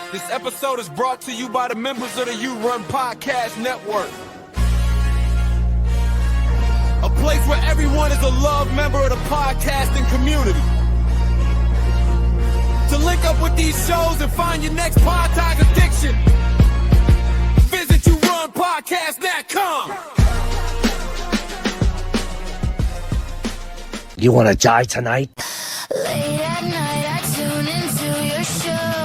This episode is brought to you by the members of the You Run Podcast Network. A place where everyone is a loved member of the podcasting community. To link up with these shows and find your next podcast addiction, visit yourunpodcast.com. You wanna die tonight? Late at night, I tune into your show,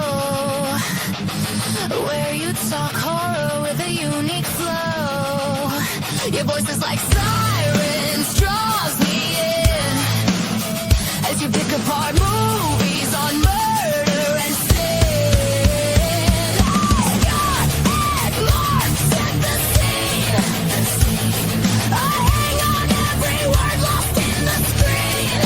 where you talk horror with a unique flow. Your voice is like sirens, draws me in, as you pick apart movies on murder and sin. Scott and Marc set the scene. I hang on every word lost in the screen.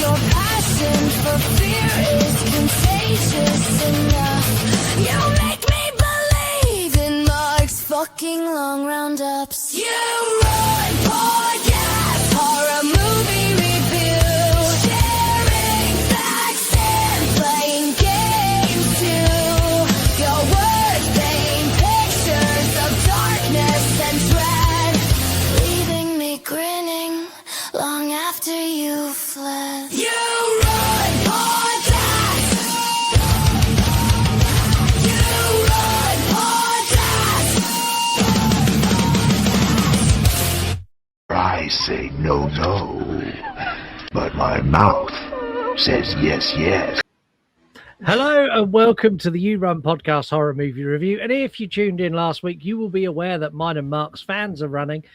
Your passion for fear is contagious enough. You make me believe in Marc's fucking long roundups. You run podcast, horror movie review, sharing facts and playing games too. Your words paint pictures of darkness and dread, leaving me grinning long after you fled. You run podcast. You run podcast. I say no, no, but my mouth says yes, yes. Hello and welcome to the You Run Podcast Horror Movie Review. And if you tuned in last week, you will be aware that mine and Marc's fans are running.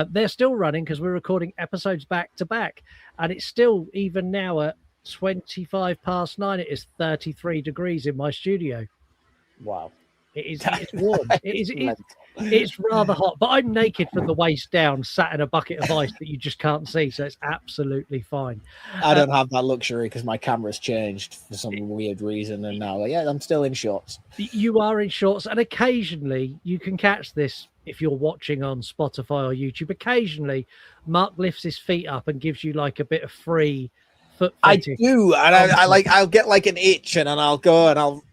They're still running because we're recording episodes back to back. And it's still, even now at 9:25, it is 33 degrees in my studio. Wow. It's warm. It's rather hot, but I'm naked from the waist down, sat in a bucket of ice that you just can't see, so it's absolutely fine. I don't have that luxury because my camera's changed for some weird reason, and now, I'm still in shorts. You are in shorts, and occasionally you can catch this if you're watching on Spotify or YouTube. Occasionally, Marc lifts his feet up and gives you like a bit of free foot fetish. I do, and I'll get like an itch, and then I'll go and I'll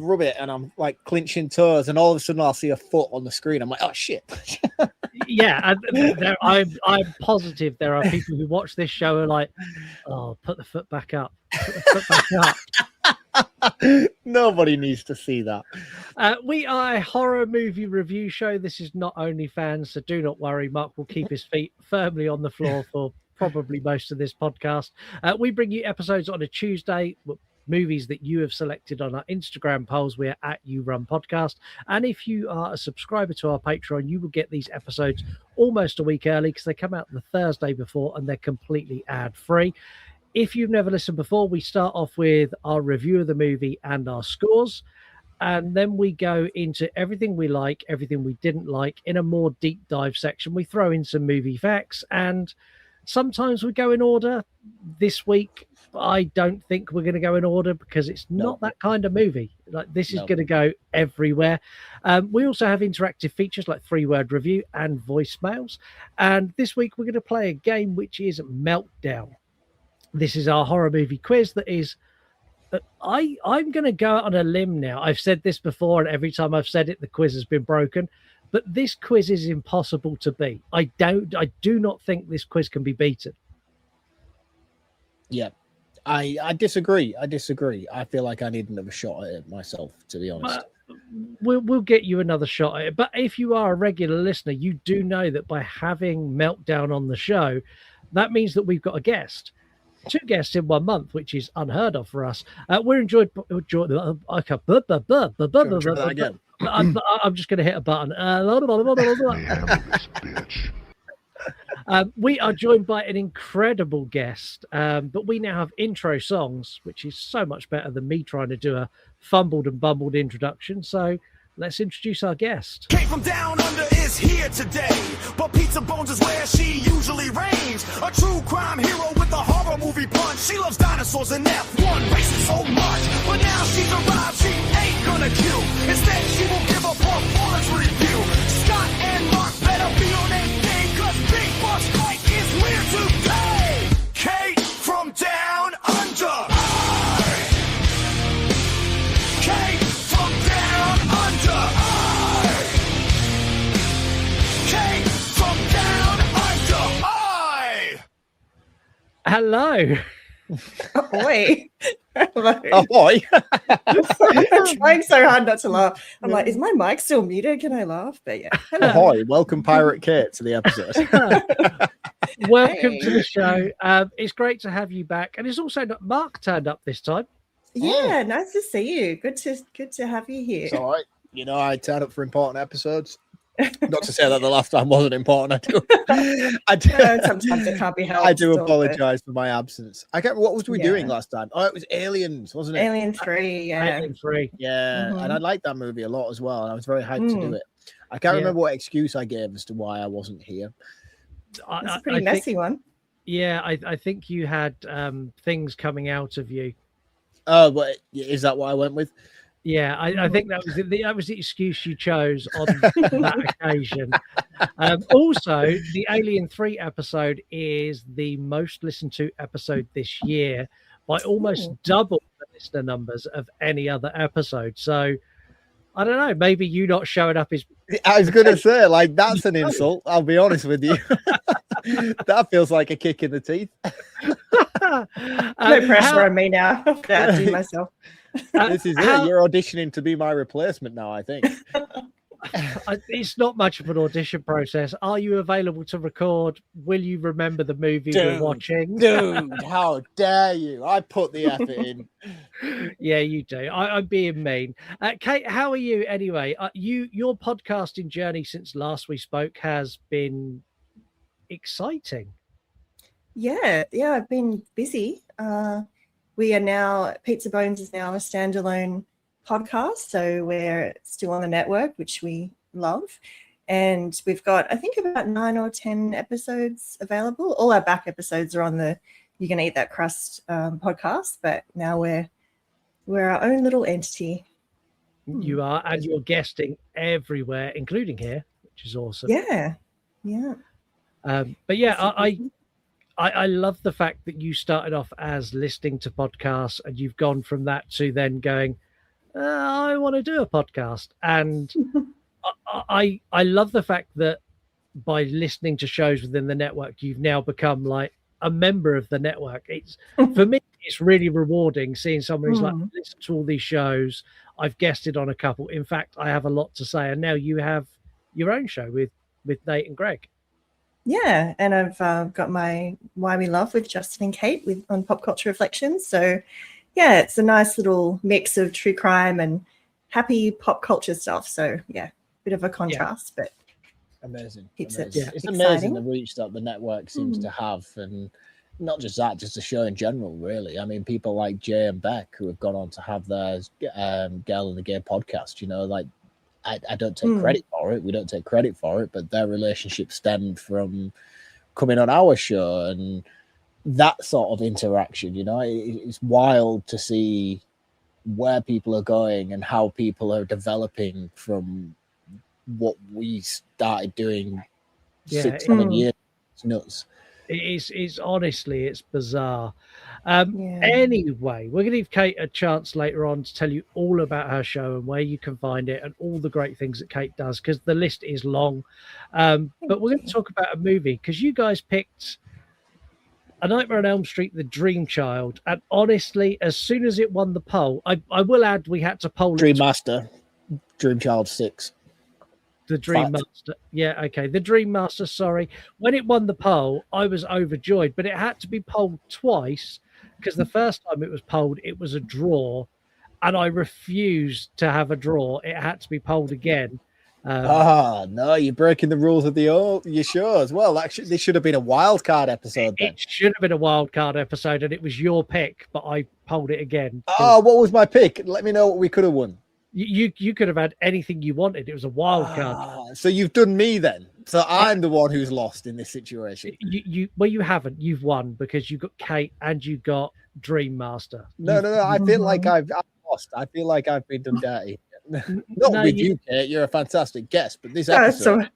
rub it, and I'm like clinching toes, and all of a sudden I'll see a foot on the screen. I'm like, oh shit. Yeah, and I'm positive there are people who watch this show who are like, oh, put the foot back up. Put the foot back up. Nobody needs to see that. We are a horror movie review show. This is not OnlyFans, so do not worry. Marc will keep his feet firmly on the floor for probably most of this podcast. We bring you episodes on a Tuesday, movies that you have selected on our Instagram polls. We are at You Run Podcast. And if you are a subscriber to our Patreon, you will get these episodes almost a week early because they come out the Thursday before and they're completely ad-free. If you've never listened before, we start off with our review of the movie and our scores. And then we go into everything we like, everything we didn't like. In a more deep dive section, we throw in some movie facts, and sometimes we go in order. This week, I don't think we're going to go in order because it's not that kind of movie. Like this is going to go everywhere. We also have interactive features like 3-word review and voicemails. And this week we're going to play a game which is Meltdown. This is our horror movie quiz that is... I'm going to go out on a limb now. I've said this before, and every time I've said it, the quiz has been broken. But this quiz is impossible to beat. I do not think this quiz can be beaten. Yeah, I disagree. I feel like I need another shot at it myself, to be honest. We'll get you another shot at it. But if you are a regular listener, you do know that by having Meltdown on the show, that means that we've got a guest. 2 guests in 1 month, which is unheard of for us. We're enjoyed. I'm just going to hit a button. We are joined by an incredible guest, but we now have intro songs, which is so much better than me trying to do a fumbled and bumbled introduction. So let's introduce our guest. Came from down under is here today, but Pizza Bones is where she usually reigns. A true crime hero with a horror movie punch. She loves dinosaurs and F1 racing so much, but now she's arrived, she ain't gonna kill. Instead, she will give a performance review. Scott and Marc better be on their game, cause Big Boss Fight is here today. Kate from down under. Kate Hello. Ahoy. Hello. Oh boy. I'm trying so hard not to laugh. I'm like, is my mic still muted? Can I laugh? But yeah. Hello. Ahoy. Welcome, Pirate Kate, to the episode. Welcome Hey. to the show. It's great to have you back. And it's also not Marc turned up this time. Yeah, nice to see you. Good to have you here. It's all right. You know, I turn up for important episodes. Not to say that the last time wasn't important. I do. Sometimes it can't be helped. I do still, but apologize for my absence. I can't. What was we Yeah. doing last time? Oh, it was Aliens, wasn't it? Alien 3, yeah. Alien 3. Yeah, Mhm. and I liked that movie a lot as well. And I was very hyped to do it. I can't Yeah. remember what excuse I gave as to why I wasn't here. It's I a pretty think- messy one. Yeah, I think you had things coming out of you. Oh, but is that what I went with? Yeah, I think that was the excuse you chose on that occasion. Also, the Alien 3 episode is the most listened to episode this year by almost Ooh. double the listener numbers of any other episode. So I don't know, maybe you not showing up is I was going to say, like, that's an insult. I'll be honest with you. That feels like a kick in the teeth. No pressure on me now. I've got to outdo myself. This is it. You're auditioning to be my replacement now, I think. It's not much of an audition process. Are you available to record? Will you remember the movie we're Dude, watching? Dude, how dare you? I put the effort in. Yeah, you do. I'm being mean. Kate, how are you anyway? Your podcasting journey since last we spoke has been exciting. Yeah, I've been busy. We are now, Pizza Bones is now a standalone podcast, so we're still on the network, which we love. And we've got, I think, about 9 or 10 episodes available. All our back episodes are on the You Can Eat That Crust podcast, but now we're our own little entity. You are, and you're guesting everywhere, including here, which is awesome. Yeah. But yeah, I love the fact that you started off as listening to podcasts and you've gone from that to then going, I want to do a podcast. And I love the fact that by listening to shows within the network, you've now become like a member of the network. It's for me, it's really rewarding seeing someone who's like, listen to all these shows. I've guested on a couple. In fact, I have a lot to say. And now you have your own show with Nate and Greg. Yeah, and I've got my Why We Love with Justin and Kate on Pop Culture Reflections. So, yeah, it's a nice little mix of true crime and happy pop culture stuff. So, yeah, bit of a contrast, but Amazing. Keeps amazing. it It's exciting. amazing the reach that the network seems to have. And not just that, just the show in general, really. I mean, people like Jay and Beck who have gone on to have their Girl and the Gay podcast, you know, like, I don't take credit for it. We don't take credit for it, but their relationship stemmed from coming on our show and that sort of interaction. You know, it's wild to see where people are going and how people are developing from what we started doing 6-7 years. It's nuts. It's honestly, it's bizarre. Anyway, we're going to give Kate a chance later on to tell you all about her show and where you can find it and all the great things that Kate does, because the list is long. But we're going to talk about a movie because you guys picked A Nightmare on Elm Street, The Dream Child. And honestly, as soon as it won the poll, I will add we had to poll Dream it. Master, Dream Child 6. The Dream Master. Yeah, okay. The Dream Master, sorry. When it won the poll, I was overjoyed, but it had to be polled twice because the first time it was polled, it was a draw, and I refused to have a draw. It had to be polled again. No, you're breaking the rules of your show as well. This should have been a wild card episode then. It should have been a wild card episode, and it was your pick, but I polled it again. Oh, what was my pick? Let me know what we could have won. You could have had anything you wanted. It was a wild card. So you've done me then. So I'm the one who's lost in this situation. You haven't. You've won because you got Kate and you got Dream Master. No. I feel like I've lost. I feel like I've been done dirty. Not with you, Kate. You're a fantastic guest, but this episode,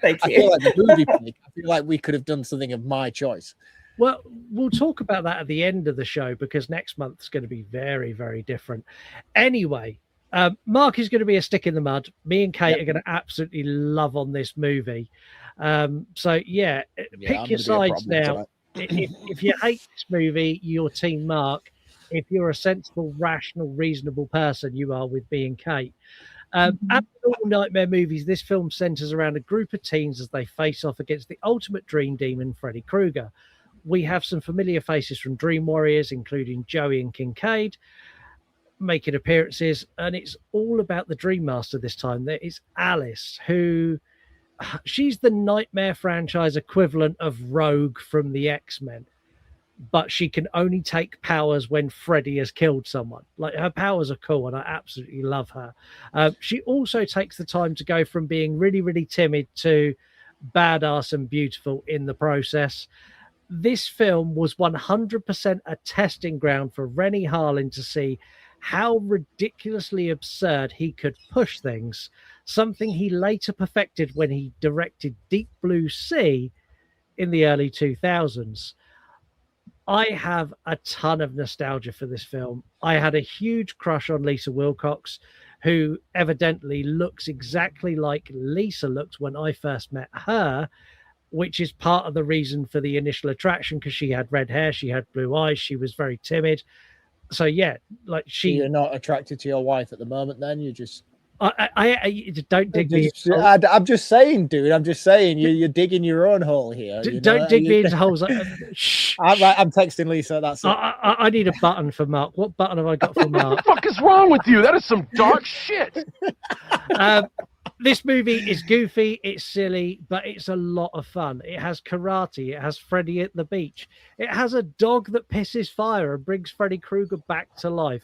I feel like the movie pick. I feel like we could have done something of my choice. Well, we'll talk about that at the end of the show because next month's going to be very, very different. Anyway. Marc is going to be a stick in the mud. Me and Kate are going to absolutely love on this movie. So pick your sides now. If you hate this movie, you're Team Mark. If you're a sensible, rational, reasonable person, you are with me and Kate. As with all nightmare movies, this film centers around a group of teens as they face off against the ultimate dream demon, Freddy Krueger. We have some familiar faces from Dream Warriors, including Joey and Kincaid, making appearances, and it's all about the Dream Master this time. There is Alice, who she's the Nightmare franchise equivalent of Rogue from the X-Men, but she can only take powers when Freddy has killed someone. Like, her powers are cool, and I absolutely love her. She also takes the time to go from being really, really timid to badass and beautiful in the process. This film was 100% a testing ground for Renny Harlin to see how ridiculously absurd he could push things, something he later perfected when he directed Deep Blue Sea in the early 2000s. I have a ton of nostalgia for this film. I had a huge crush on Lisa Wilcox, who evidently looks exactly like Lisa looked when I first met her, which is part of the reason for the initial attraction, because she had red hair, she had blue eyes, she was very timid. So yeah, like You're not attracted to your wife at the moment, then? You just I don't dig me. I'm just saying, dude. I'm just saying you're digging your own hole here. Don't dig me into holes. Shh. I'm texting Lisa. That's it. I need a button for Mark. What button have I got for Mark? What the fuck is wrong with you? That is some dark shit. This movie is goofy, it's silly, but it's a lot of fun. It has karate, it has Freddy at the beach, it has a dog that pisses fire and brings Freddy Krueger back to life,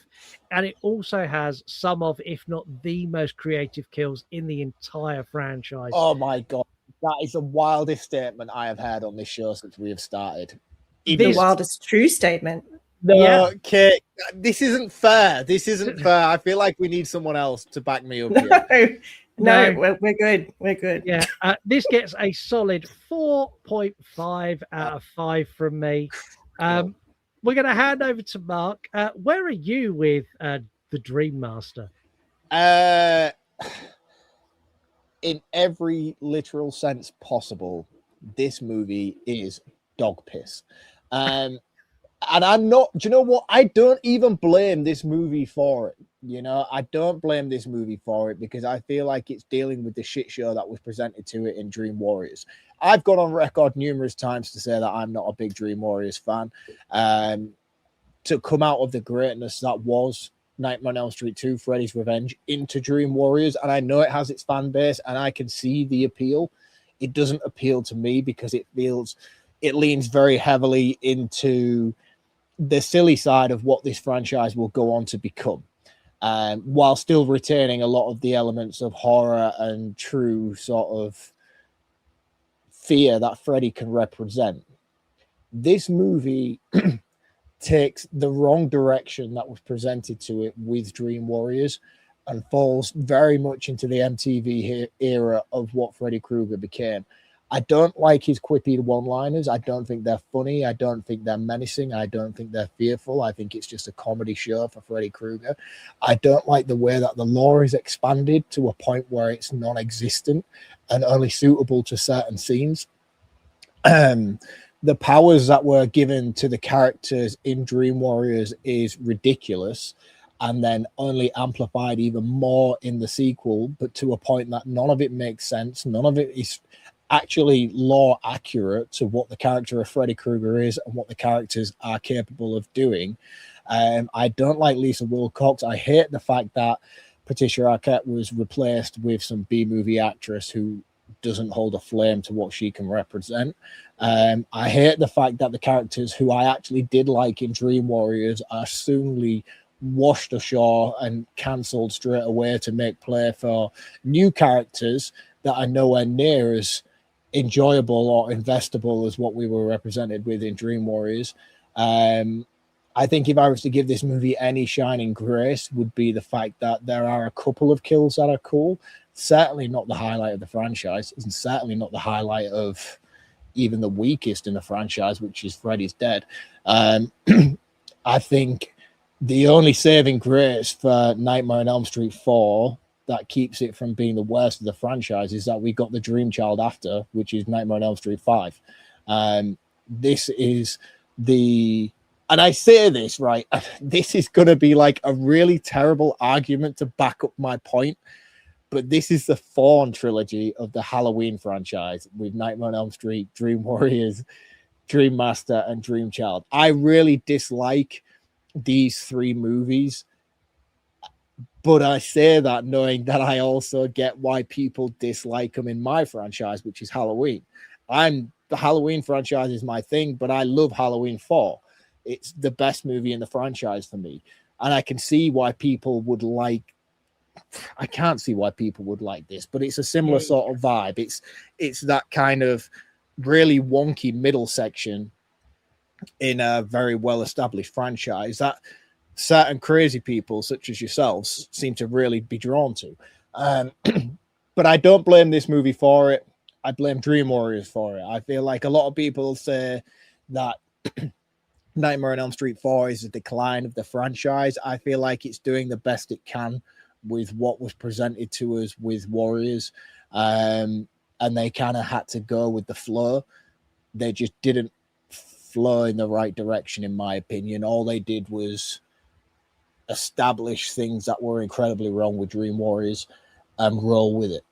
and it also has some of, if not the most creative kills in the entire franchise. Oh my god, that is the wildest statement I have heard on this show since we have started. The wildest true statement. No, Yeah. Kate, this isn't fair. This isn't fair. I feel like we need someone else to back me up here. No, we're good. We're good. Yeah, this gets a solid 4.5 out of 5 from me. We're going to hand over to Mark. Where are you with the Dream Master? In every literal sense possible, this movie is dog piss. And I'm not, do you know what? I don't even blame this movie for it. You know, I don't blame this movie for it because I feel like it's dealing with the shit show that was presented to it in Dream Warriors. I've gone on record numerous times to say that I'm not a big Dream Warriors fan. To come out of the greatness that was Nightmare on Elm Street 2, Freddy's Revenge, into Dream Warriors, and I know it has its fan base, and I can see the appeal. It doesn't appeal to me because it leans very heavily into the silly side of what this franchise will go on to become. While still retaining a lot of the elements of horror and true sort of fear that Freddy can represent. This movie takes the wrong direction that was presented to it with Dream Warriors and falls very much into the MTV era of what Freddy Krueger became. I don't like his quippy one-liners. I don't think they're funny. I don't think they're menacing. I don't think they're fearful. I think it's just a comedy show for Freddy Krueger. I don't like the way that the lore is expanded to a point where it's non-existent and only suitable to certain scenes. The powers that were given to the characters in Dream Warriors is ridiculous and then only amplified even more in the sequel, but to a point that none of it makes sense. None of it is actually lore accurate to what the character of Freddy Krueger is and what the characters are capable of doing. I don't like Lisa Wilcox. I hate the fact that Patricia Arquette was replaced with some B-movie actress who doesn't hold a flame to what she can represent. I hate the fact that the characters who I actually did like in Dream Warriors are soonly washed ashore and cancelled straight away to make play for new characters that are nowhere near as enjoyable or investable as what we were represented with in Dream Warriors. I think if I was to give this movie any shining grace, would be the fact that there are a couple of kills that are cool. Certainly not the highlight of the franchise, and certainly not the highlight of even the weakest in the franchise, which is Freddy's Dead. I think the only saving grace for Nightmare on Elm Street 4 that keeps it from being the worst of the franchise is that we got the Dream Child after, which is Nightmare on Elm Street 5. this is the, and I say this, right, this is going to be like a really terrible argument to back up my point, but this is the Fawn trilogy of the Halloween franchise with Nightmare on Elm Street, Dream Warriors, Dream Master, and Dream Child. I really dislike these three movies, but I say that knowing that I also get why people dislike them in my franchise, which is Halloween. The Halloween franchise is my thing, but I love Halloween 4. It's the best movie in the franchise for me. And I can see why people would like, I can't see why people would like this, but it's a similar sort of vibe. It's that kind of really wonky middle section in a very well-established franchise that certain crazy people such as yourselves seem to really be drawn to. But I don't blame this movie for it. I blame Dream Warriors for it. I feel like a lot of people say that Nightmare on Elm Street 4 is a decline of the franchise. I feel like it's doing the best it can with what was presented to us with Warriors. And they kind of had to go with the flow. They just didn't flow in the right direction, in my opinion. All they did was establish things that were incredibly wrong with Dream Warriors and roll with it.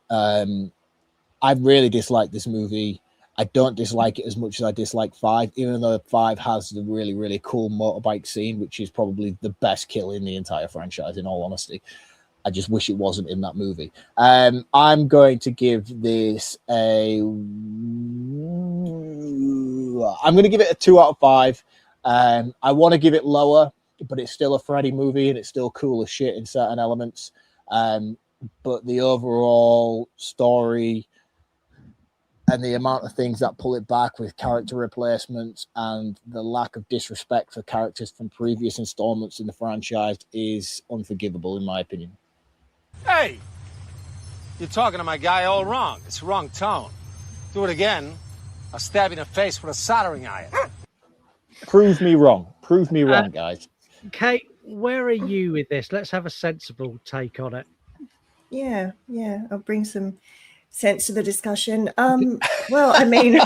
I really dislike this movie. I don't dislike it as much as I dislike 5, even though 5 has the really, really cool motorbike scene, which is probably the best kill in the entire franchise, in all honesty. I just wish it wasn't in that movie. I'm going to give this I'm going to give it a 2 out of 5. I want to give it lower, but it's still a Freddy movie and it's still cool as shit in certain elements. But the overall story and the amount of things that pull it back with character replacements and the lack of disrespect for characters from previous installments in the franchise is unforgivable, in my opinion. Hey, you're talking to my guy all wrong. It's the wrong tone. Do it again, I'll stab you in the face with a soldering iron. Prove me wrong. Prove me wrong, guys. Kate, where are you with this? Let's have a sensible take on it. Yeah. I'll bring some sense to the discussion. Well, I mean,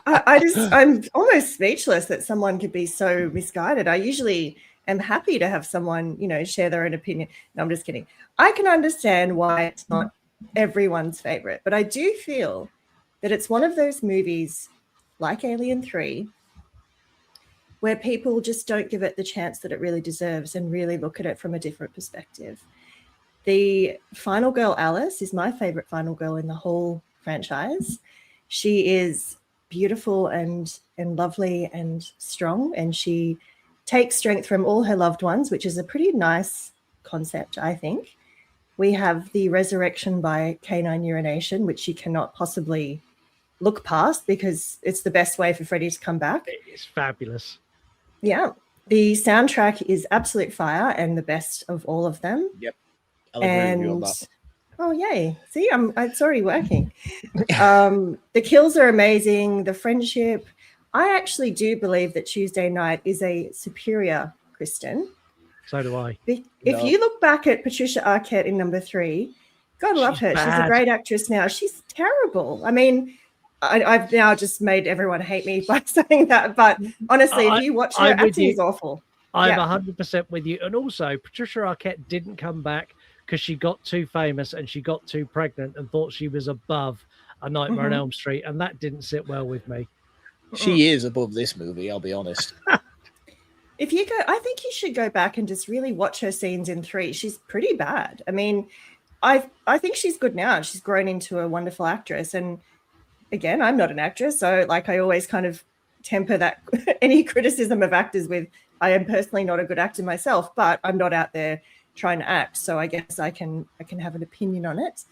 I'm almost speechless that someone could be so misguided. I usually am happy to have someone, share their own opinion. No, I'm just kidding. I can understand why it's not everyone's favorite, but I do feel that it's one of those movies like Alien 3 where people just don't give it the chance that it really deserves and really look at it from a different perspective. The final girl, Alice, is my favorite final girl in the whole franchise. She is beautiful and lovely and strong, and she takes strength from all her loved ones, which is a pretty nice concept, I think. We have the resurrection by canine urination, which you cannot possibly look past because it's the best way for Freddy to come back. It's fabulous. Yeah. The soundtrack is absolute fire and the best of all of them. Yep. I'll agree with you on that. Oh, yay. See, it's already working. The kills are amazing. The friendship. I actually do believe that Tuesday Night is a superior Kristen. So do I. If you look back at Patricia Arquette in number 3, God love her. Bad. She's a great actress now. She's terrible. I mean, I've now just made everyone hate me by saying that. But honestly, if you watch her, acting is awful. I'm 100% with you. And also, Patricia Arquette didn't come back because she got too famous and she got too pregnant and thought she was above A Nightmare on Elm Street. And that didn't sit well with me. She is above this movie, I'll be honest. If you go, I think you should go back and just really watch her scenes in 3. She's pretty bad. I mean, I think she's good now. She's grown into a wonderful actress. And again, I'm not an actress. So like I always kind of temper that any criticism of actors with, I am personally not a good actor myself, but I'm not out there trying to act. So I guess I can have an opinion on it.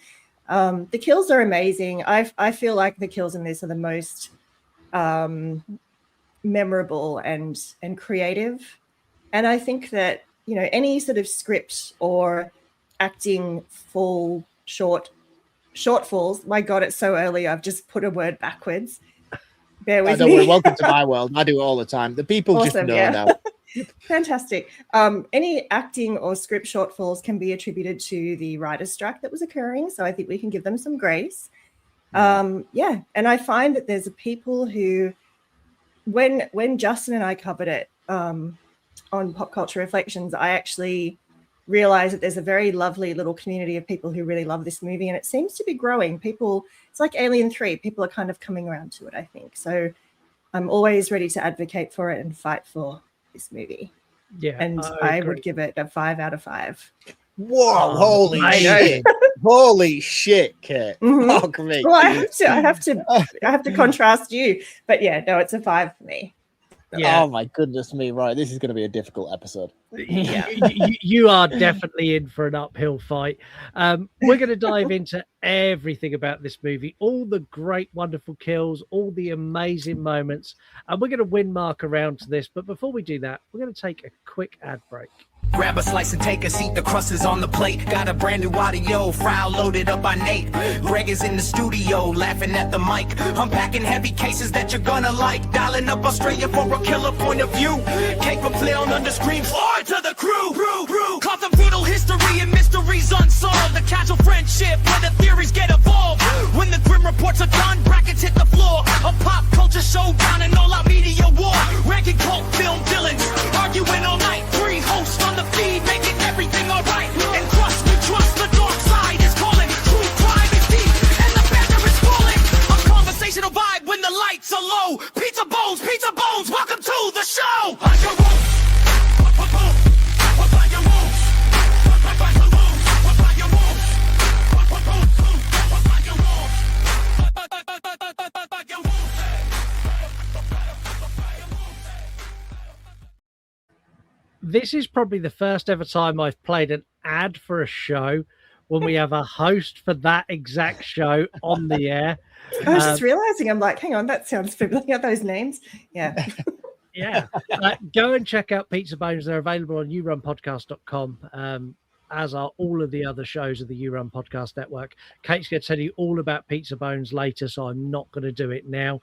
The kills are amazing. I feel like the kills in this are the most memorable and creative. And I think that, any sort of script or acting shortfalls. My God, it's so early. I've just put a word backwards. Bear with me. Welcome to my world. I do it all the time. The people Awesome, just know now. Fantastic. Any acting or script shortfalls can be attributed to the writer's strike that was occurring. So I think we can give them some grace. And I find that there's people who when Justin and I covered it on Pop Culture Reflections, I actually realized that there's a very lovely little community of people who really love this movie, and it seems to be growing. People, it's like Alien 3. People are kind of coming around to it, I think. So I'm always ready to advocate for it and fight for this movie. Yeah, and I would give it a 5 out of 5. Whoa! Holy shit! Holy shit, Kate! Fuck me. Well, I have to contrast you, but yeah, no, it's a 5 for me. Yeah. Oh my goodness me! Right, this is going to be a difficult episode. Yeah, you are definitely in for an uphill fight. We're going to dive into everything about this movie, all the great, wonderful kills, all the amazing moments, and we're going to win Marc around to this. But before we do that, we're going to take a quick ad break. Grab a slice and take a seat, the crust is on the plate. Got a brand new audio file loaded up by Nate. Greg is in the studio, laughing at the mic. Unpacking heavy cases that you're gonna like. Dialing up Australia for a killer point of view. Capable on under screams, forward to the crew. Caught the brutal history and mysteries unsolved. The casual friendship where the theories get evolved. When the grim reports are done, brackets hit the floor. A pop culture showdown and all-out media war. Ranking cult film villains, arguing all night. 3 hosts on the feed, making everything alright. And trust the dark side is calling. True crime is deep, and the banner is falling. A conversational vibe when the lights are low. Pizza bones, welcome to the show. This is probably the first ever time I've played an ad for a show when we have a host for that exact show on the air. I was just realizing, I'm like, hang on, that sounds familiar, those names. Yeah. Yeah. Go and check out Pizza Bones. They're available on yourunpodcast.com. As are all of the other shows of the You Run Podcast Network. Kate's going to tell you all about Pizza Bones later, so I'm not going to do it now.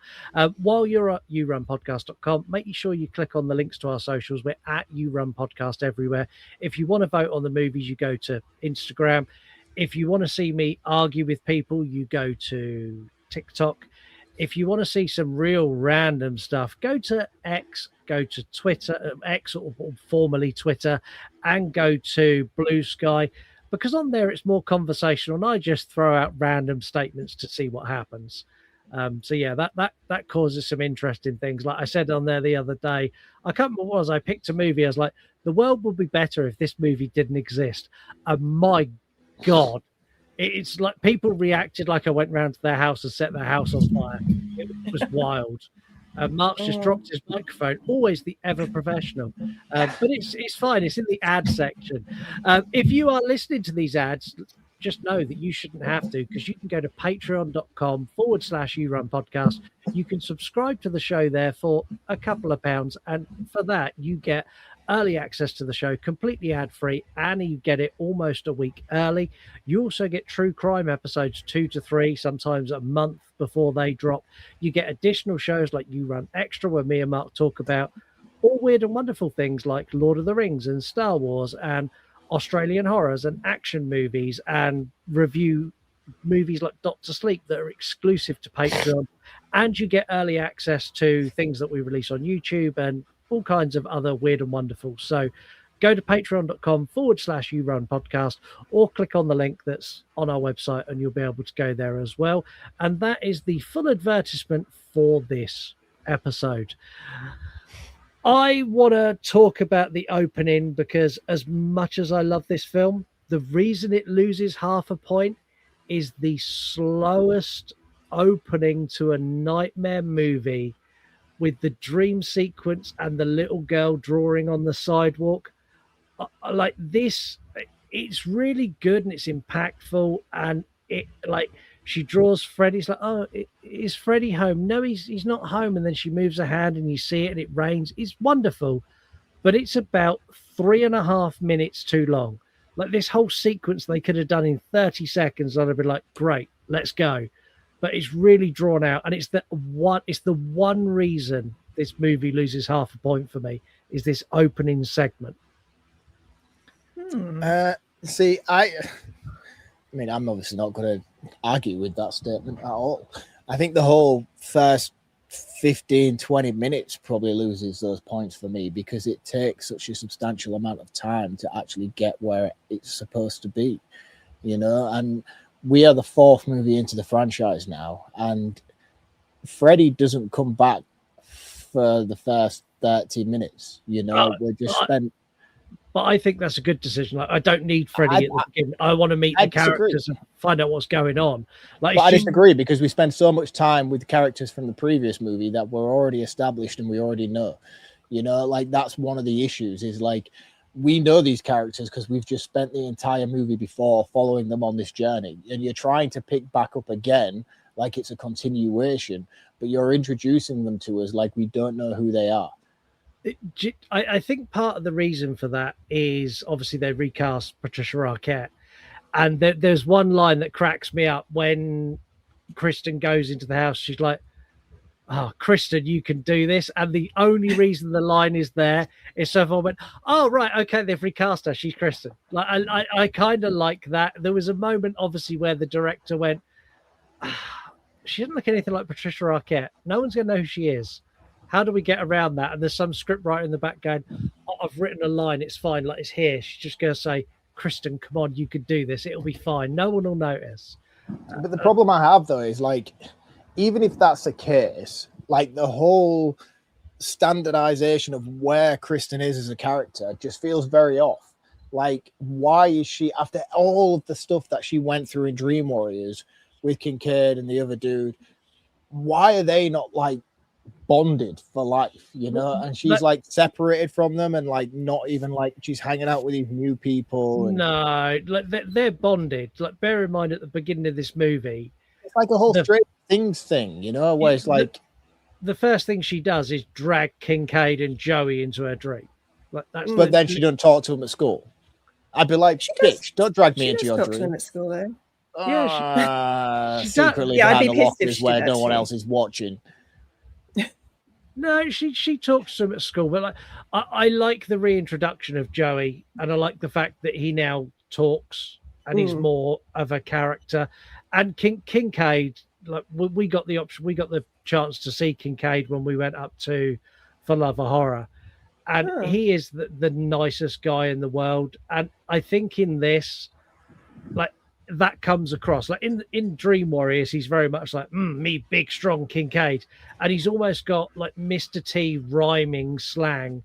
While you're at yourunpodcast.com, make sure you click on the links to our socials. We're at You Run Podcast everywhere. If you want to vote on the movies, you go to Instagram. If you want to see me argue with people, you go to TikTok. If you want to see some real random stuff, go to X, go to Twitter, X or formerly Twitter, and go to Blue Sky, because on there it's more conversational and I just throw out random statements to see what happens. So yeah, that causes some interesting things. Like I said on there the other day, I can't remember what it was. I picked a movie. I was like, the world would be better if this movie didn't exist. And my God, it's like people reacted like I went round to their house and set their house on fire. It was wild. Marc's just dropped his microphone, always the ever professional. But it's fine. It's in the ad section. If you are listening to these ads, just know that you shouldn't have to, because you can go to patreon.com/YouRunPodcast. You can subscribe to the show there for a couple of pounds. And for that, you get early access to the show, completely ad-free, and you get it almost a week early. You also get true crime episodes 2 to 3, sometimes a month before they drop. You get additional shows like You Run Extra, where me and Marc talk about all weird and wonderful things like Lord of the Rings and Star Wars and Australian horrors and action movies, and review movies like Doctor Sleep that are exclusive to Patreon. And you get early access to things that we release on YouTube and all kinds of other weird and wonderful. So go to patreon.com/YouRunPodcast or click on the link that's on our website and you'll be able to go there as well. And that is the full advertisement for this episode. I want to talk about the opening because as much as I love this film, the reason it loses half a point is the slowest opening to a nightmare movie, with the dream sequence and the little girl drawing on the sidewalk. Like this, it's really good and it's impactful. And it, like, she draws Freddy's like, oh, is Freddy home? No, he's not home. And then she moves her hand and you see it and it rains. It's wonderful, but it's about 3.5 minutes too long. Like this whole sequence they could have done in 30 seconds. I'd have been like, great, let's go. But it's really drawn out, and it's the one reason this movie loses half a point for me is this opening segment. See, I mean, I'm obviously not going to argue with that statement at all. I think the whole first 15, 20 minutes probably loses those points for me, because it takes such a substantial amount of time to actually get where it's supposed to be, you know. And we are the 4th movie into the franchise now, and Freddy doesn't come back for the first 30 minutes, you know. We're just spent. But I think that's a good decision. Like, I don't need Freddy at the beginning. I want to meet the characters and find out what's going on. Like, but I disagree, because we spend so much time with characters from the previous movie that were already established and we already know. You know, like, that's one of the issues, is like, we know these characters because we've just spent the entire movie before following them on this journey, and you're trying to pick back up again like it's a continuation, but you're introducing them to us like we don't know who they are. I think part of the reason for that is obviously they recast Patricia Arquette, and there's one line that cracks me up when Kristen goes into the house. She's like, "Oh, Kristen, you can do this," and the only reason the line is there is so everyone went, "Oh, right, okay, they've recast her. She's Kristen." Like, I kind of like that. There was a moment, obviously, where the director went, "She doesn't look anything like Patricia Arquette. No one's going to know who she is. How do we get around that?" And there's some scriptwriter in the back going, "Oh, I've written a line. It's fine. Like, it's here." She's just going to say, "Kristen, come on, you can do this. It'll be fine. No one will notice." But the problem I have, though, is like, even if that's the case, like, the whole standardization of where Kristen is as a character just feels very off. Like, why is she, after all of the stuff that she went through in Dream Warriors with Kincaid and the other dude, why are they not, like, bonded for life, you know? And she's like separated from them, and like not even like she's hanging out with these new people. And no, like they're bonded. Like, bear in mind, at the beginning of this movie, it's like a whole Stranger Things thing, you know, where it's like the first thing she does is drag Kincaid and Joey into her dream. Like, that's but then she doesn't talk to him at school. I'd be like, bitch, don't drag me into your dream. To him at school, though. Yeah, she secretly behind the lockers where no one else is watching. No, she talks to him at school, but like, I like the reintroduction of Joey, and I like the fact that he now talks and he's more of a character. And Kincaid, like, we got the option, we got the chance to see Kincaid when we went up to For Love of Horror, and he is the nicest guy in the world. And I think in this, like, that comes across. Like in Dream Warriors, he's very much like, me big strong Kincaid, and he's almost got like Mr. T rhyming slang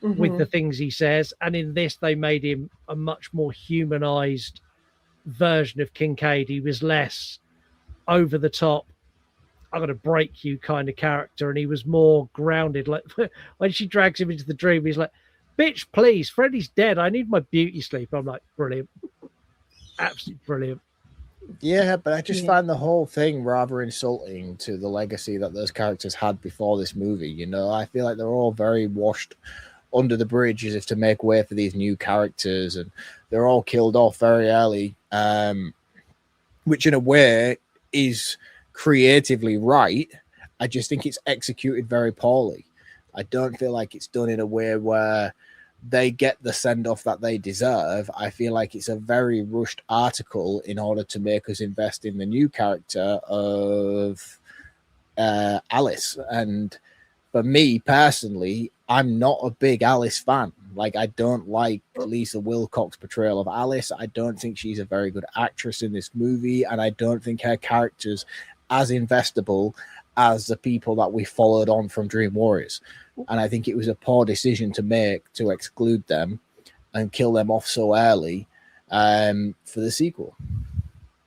with the things he says. And in this, they made him a much more humanized version of Kincaid. He was less over the top, I'm gonna break you kind of character, and he was more grounded. Like when she drags him into the dream, he's like, "Bitch, please, Freddy's dead. I need my beauty sleep." I'm like, brilliant. Absolutely brilliant. Yeah, but I just find the whole thing rather insulting to the legacy that those characters had before this movie. You know, I feel like they're all very washed under the bridge as if to make way for these new characters, and they're all killed off very early, which in a way is creatively right. I just think it's executed very poorly. I don't feel like it's done in a way where they get the send-off that they deserve. I feel like it's a very rushed article in order to make us invest in the new character of Alice. And for me personally, I'm not a big Alice fan. Like, I don't like Lisa Wilcox's portrayal of Alice. I don't think she's a very good actress in this movie, and I don't think her character's as investable as the people that we followed on from Dream Warriors. And I think it was a poor decision to make to exclude them and kill them off so early for the sequel.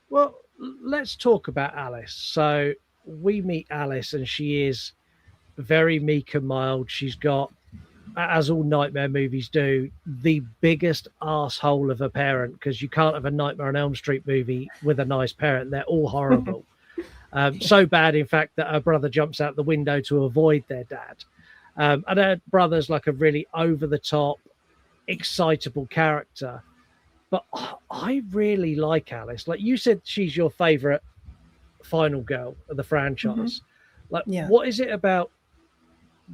Well, let's talk about Alice. So we meet Alice, and she is very meek and mild. She's got, as all Nightmare movies do, the biggest asshole of a parent, because you can't have a Nightmare on Elm Street movie with a nice parent. They're all horrible. So bad, in fact, that her brother jumps out the window to avoid their dad. And her brother's like a really over-the-top, excitable character. But I really like Alice. Like you said, she's your favorite final girl of the franchise. Like, what is it about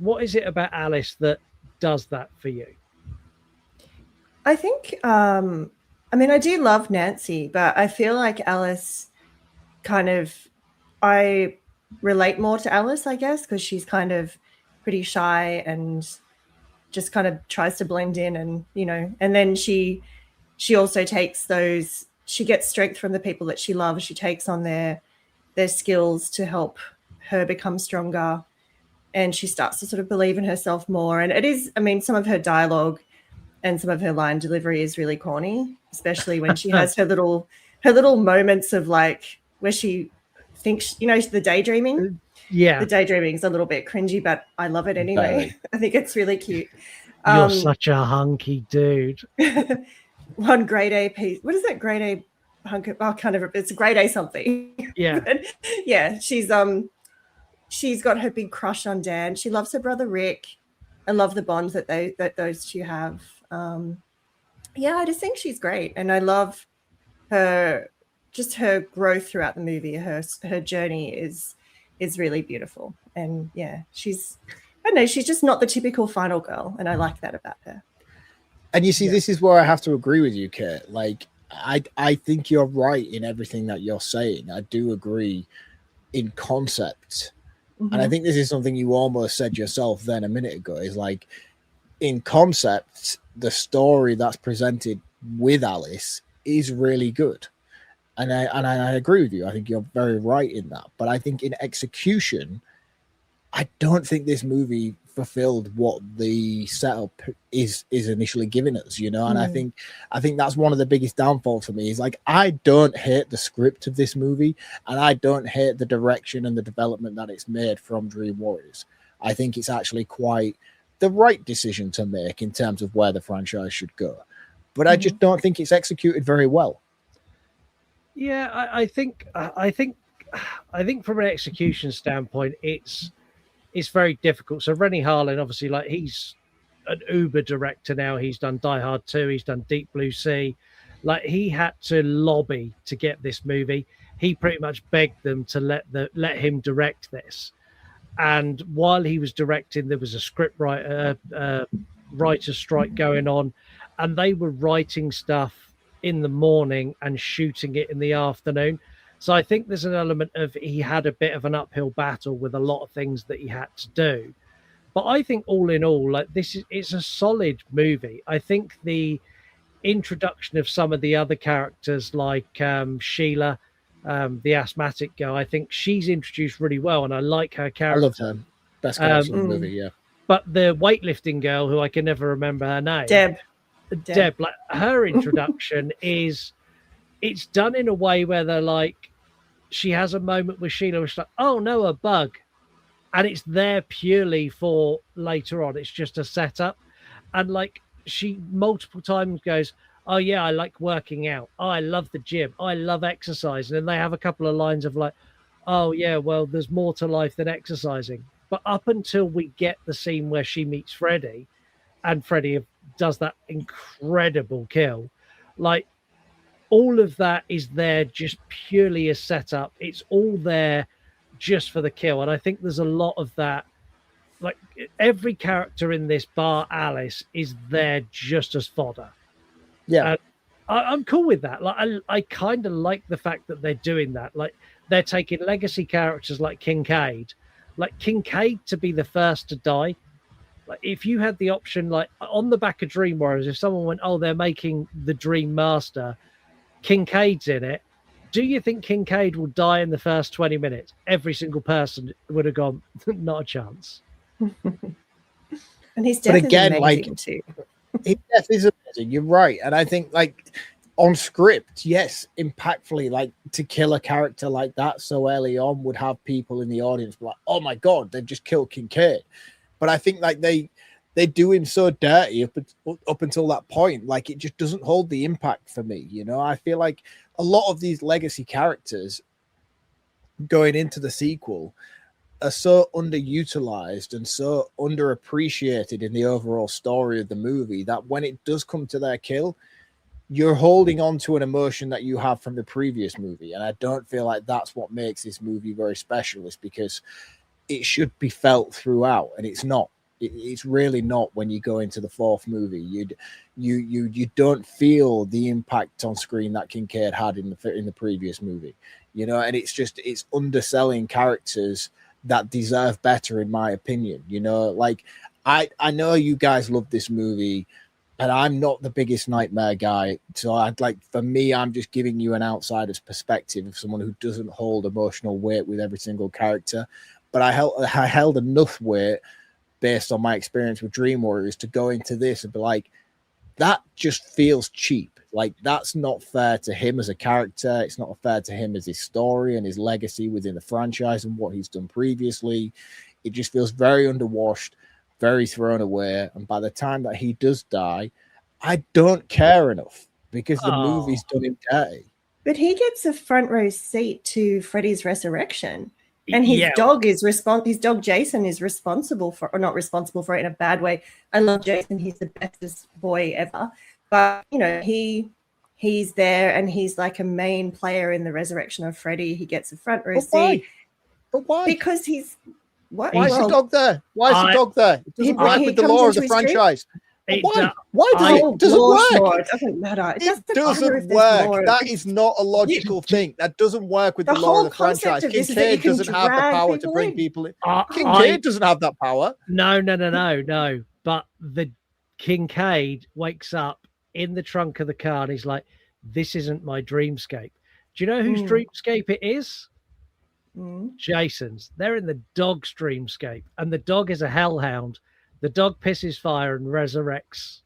Alice that does that for you? I think, I mean, I do love Nancy, but I feel like Alice kind of, I relate more to Alice, I guess, because she's kind of pretty shy and just kind of tries to blend in, and and then she also takes those, she gets strength from the people that she loves. She takes on their skills to help her become stronger, and she starts to sort of believe in herself more. And it is, I mean, some of her dialogue and some of her line delivery is really corny, especially when she has her little moments of like where she thinks, the daydreaming. Yeah, the daydreaming's a little bit cringy, but I love it anyway. I think it's really cute. You're such a hunky dude. One grade A piece. What is that grade A hunk? Oh, kind of. It's grade A something. Yeah. Yeah. She's got her big crush on Dan. She loves her brother Rick. I love the bond that those two have. Yeah, I just think she's great, and I love her growth throughout the movie. Her journey is really beautiful, and yeah, she's just not the typical final girl, and I like that about her. And you see, this is where I have to agree with you, Kate. Like, I think you're right in everything that you're saying. I do agree in concept. Mm-hmm. And I think this is something you almost said yourself then a minute ago, is like, in concept, the story that's presented with Alice is really good. And I agree with you. I think you're very right in that. But I think in execution, I don't think this movie fulfilled what the setup is initially giving us, And I think that's one of the biggest downfalls for me, is like, I don't hate the script of this movie, and I don't hate the direction and the development that it's made from Dream Warriors. I think it's actually quite the right decision to make in terms of where the franchise should go. But I just don't think it's executed very well. Yeah, I think from an execution standpoint, it's very difficult. So Renny Harlin, obviously, like, he's an uber director now. He's done Die Hard 2. He's done Deep Blue Sea. Like, he had to lobby to get this movie. He pretty much begged them to let him direct this. And while he was directing, there was a script writer's strike going on, and they were writing stuff in the morning and shooting it in the afternoon. So I think there's an element of, he had a bit of an uphill battle with a lot of things that he had to do. But I think all in all, like, it's a solid movie. I think the introduction of some of the other characters, like Sheila, the asthmatic girl, I think she's introduced really well, and I like her character. I love her. Best character in the movie, yeah. But the weightlifting girl, who I can never remember her name, Deb, like, her introduction it's done in a way where they're like, she has a moment with Sheila where she's like, oh no, a bug. And it's there purely for later on. It's just a setup. And like, she multiple times goes, oh yeah, I like working out. Oh, I love the gym. I love exercise. And then they have a couple of lines of like, oh yeah, well, there's more to life than exercising. But up until we get the scene where she meets Freddy, and Freddy does that incredible kill, like, all of that is there just purely as setup. It's all there just for the kill. And I think there's a lot of that. Like, every character in this, bar Alice, is there just as fodder. Yeah. I'm cool with that. Like, I kind of like the fact that they're doing that. Like, they're taking legacy characters like Kincaid to be the first to die. Like, if you had the option, like on the back of Dream Warriors, if someone went, oh, they're making the Dream Master, Kincaid's in it, do you think Kincaid will die in the first 20 minutes? Every single person would have gone, not a chance. And his death is amazing too. His death is amazing. You're right. And I think, like, on script, yes, impactfully, like, to kill a character like that so early on would have people in the audience be like, oh my God, they've just killed Kincaid. But I think, like, they do him so dirty up until that point. Like, it just doesn't hold the impact for me. I feel like a lot of these legacy characters going into the sequel are so underutilized and so underappreciated in the overall story of the movie that when it does come to their kill, you're holding on to an emotion that you have from the previous movie. And I don't feel like that's what makes this movie very special, is because it should be felt throughout, and it's not. It's really not. When you go into the fourth movie, you don't feel the impact on screen that Kincaid had in the previous movie. you know, and it's underselling characters that deserve better, in my opinion. You know, like I know you guys love this movie, and I'm not the biggest Nightmare guy, so for me, I'm just giving you an outsider's perspective of someone who doesn't hold emotional weight with every single character. But I held enough weight based on my experience with Dream Warriors to go into this and be like, that just feels cheap. Like, that's not fair to him as a character. It's not fair to him as his story and his legacy within the franchise and what he's done previously. It just feels very underwashed, very thrown away. And by the time that he does die, I don't care enough because the movie's done him dirty. But he gets a front row seat to Freddy's resurrection. And his dog is his dog Jason is responsible for, or not responsible for it in a bad way. I love Jason. He's the bestest boy ever. But, you know, he's there and he's like a main player in the resurrection of Freddy. He gets a front row seat. But why? Because he's... What? Why is the dog there? Why is the dog there? It doesn't work with the lore of the franchise. Why? Why does it work? It doesn't matter. It doesn't work. That is not a logical thing. That doesn't work with the lore of the franchise. Kincaid doesn't have the power to bring people in. Kincaid doesn't have that power. No. But the Kincaid wakes up in the trunk of the car and he's like, this isn't my dreamscape. Do you know whose dreamscape it is? Jason's. They're in the dog's dreamscape, and the dog is a hellhound. The dog pisses fire and resurrects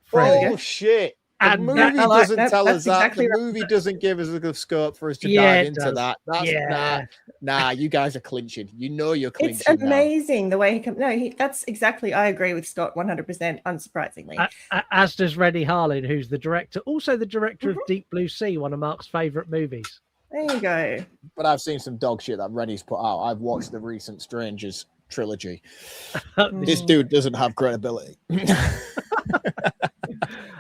Freddy. Oh shit! The movie doesn't tell us that. Exactly the movie doesn't give us a scope for us to dive into that. That's nah. You guys are clinching. You know you're clinching. It's amazing the way he comes. No, that's exactly. I agree with Scott 100%. Unsurprisingly, as does Renny Harlin, who's the director, also the director of Deep Blue Sea, one of Marc's favorite movies. There you go. But I've seen some dog shit that Rennie's put out. I've watched the recent Strangers trilogy. This dude doesn't have credibility. But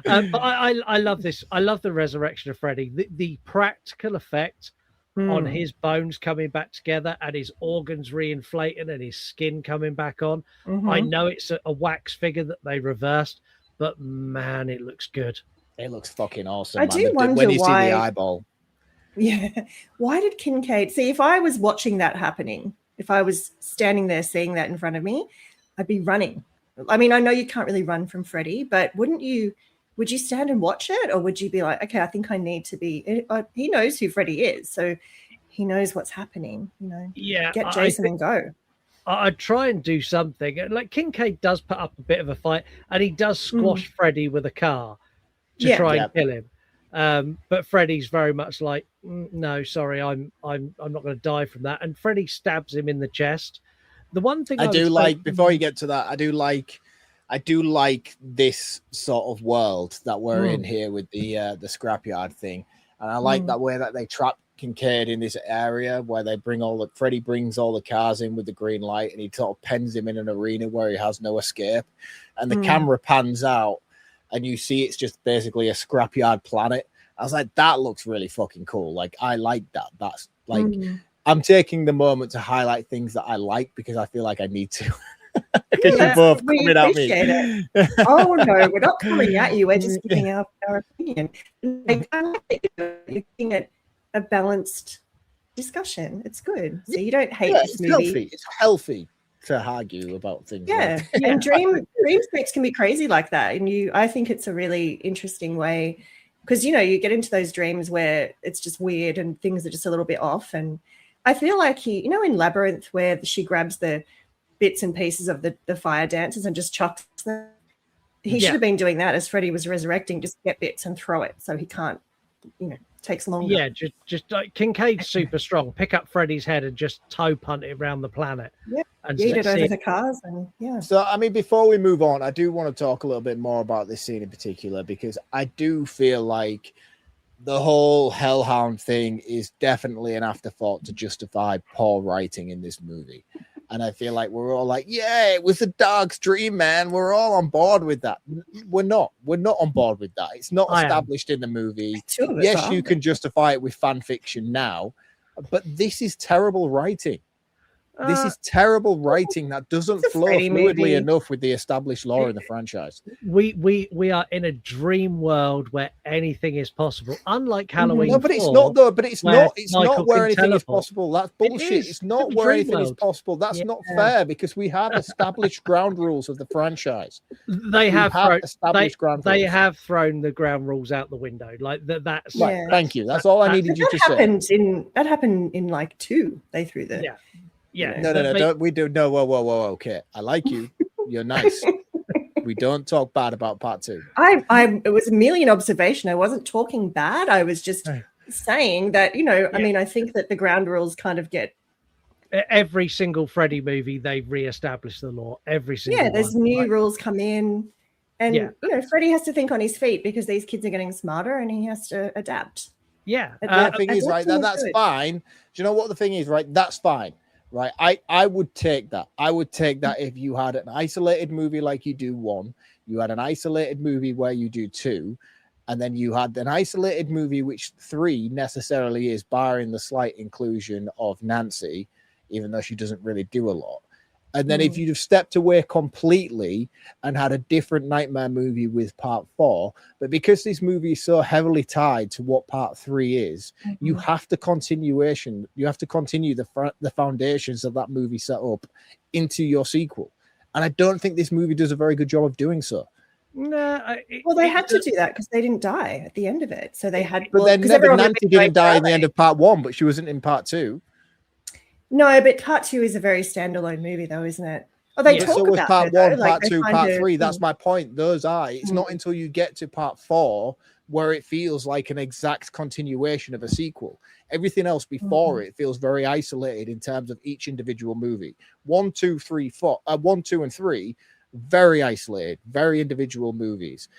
I love this. I love the resurrection of Freddy. The practical effect on his bones coming back together and his organs reinflating and his skin coming back on. I know it's a wax figure that they reversed, but man, it looks good. It looks fucking awesome. I do wonder when you why... see the eyeball. Yeah. Why did Kincaid... See, if I was watching that happening, if I was standing there seeing that in front of me, I'd be running. I mean, I know you can't really run from Freddy, but would you stand and watch it? Or would you be like, okay, I think I need to be... He knows who Freddy is, so he knows what's happening, you know. Yeah. Get Jason and go. I'd try and do something. Like, Kincaid does put up a bit of a fight, and he does squash Freddy with a car to try and kill him. But Freddy's very much like, no, sorry, I'm not going to die from that. And Freddy stabs him in the chest. The one thing before you get to that, I do like this sort of world that we're in here with the scrapyard thing, and I like that way that they trap Kincaid in this area where they Freddy brings all the cars in with the green light, and he sort of pens him in an arena where he has no escape, and the camera pans out. And you see it's just basically a scrapyard planet. I was like, that looks really fucking cool. Like, I like that. That's like, I'm taking the moment to highlight things that I like because I feel like I need to. Because you're both coming at me. Oh, no, we're not coming at you. We're just giving our opinion. Like, I like that you're giving it a balanced discussion. It's good. So you don't hate this movie. Healthy. It's healthy to argue about things. Yeah, and dreamscapes can be crazy like that, and I think it's a really interesting way because you get into those dreams where it's just weird and things are just a little bit off. And I feel like in Labyrinth where she grabs the bits and pieces of the fire dancers and just chucks them. He should have been doing that as Freddy was resurrecting, just get bits and throw it so he can't, takes longer. Yeah, just like Kincaid's super strong. Pick up Freddy's head and just toe punt it around the planet. Yeah, and eat it over the cars. And So, I mean, before we move on, I do want to talk a little bit more about this scene in particular because I do feel like the whole Hellhound thing is definitely an afterthought to justify poor writing in this movie. And I feel like we're all like, yeah, it was the dog's dream, man. We're all on board with that. We're not. We're not on board with that. It's not established in the movie. Yes, you can justify it with fan fiction now, but this is terrible writing. This is terrible writing that doesn't It's a flow Freddy fluidly movie. enough with the established lore in the franchise. We are in a dream world where anything is possible. Unlike Halloween. No, but it's 4, not though. But it's where not. It's Michael not where can anything is teleport. possible. That's It bullshit. is. It's not It's a where dream anything is world. possible. That's Yeah. not fair because we have established ground rules of the franchise. They have thrown, established ground they rules. have thrown the ground rules out the window. Like that's Right. Yeah. Thank you. That's all I needed you to say. That happened in like 2. They threw the yeah. No, don't we do no whoa. Okay. I like you. You're nice. We don't talk bad about part 2. It was a million observation. I wasn't talking bad. I was just saying that, I mean, I think that the ground rules kind of get every single Freddy movie they re-establish the law. Every single there's one. new rules come in. And Freddy has to think on his feet because these kids are getting smarter and he has to adapt. Yeah. The thing is, right, that's fine. Do you know what the thing is, right? That's fine. Right. I would take that. I would take that if you had an isolated movie like you do 1, you had an isolated movie where you do 2, and then you had an isolated movie which 3 necessarily is, barring the slight inclusion of Nancy, even though she doesn't really do a lot. And then if you'd have stepped away completely and had a different Nightmare movie with part 4, but because this movie is so heavily tied to what part 3 is, you have to continue the foundations of that movie set up into your sequel. And I don't think this movie does a very good job of doing so. No, well, they had to do that because they didn't die at the end of it. So they had. But then Nancy didn't die in the end of part 1, but she wasn't in part 2. No, but part 2 is a very standalone movie, though, isn't it? Oh, they talk so was about part it, though. 1, Like, part they 2, find part a- 3. That's my point. Those are. It's not until you get to part 4 where it feels like an exact continuation of a sequel. Everything else before it feels very isolated in terms of each individual movie. 1, 2, 3, 4. 1, 2, and 3, very isolated, very individual movies.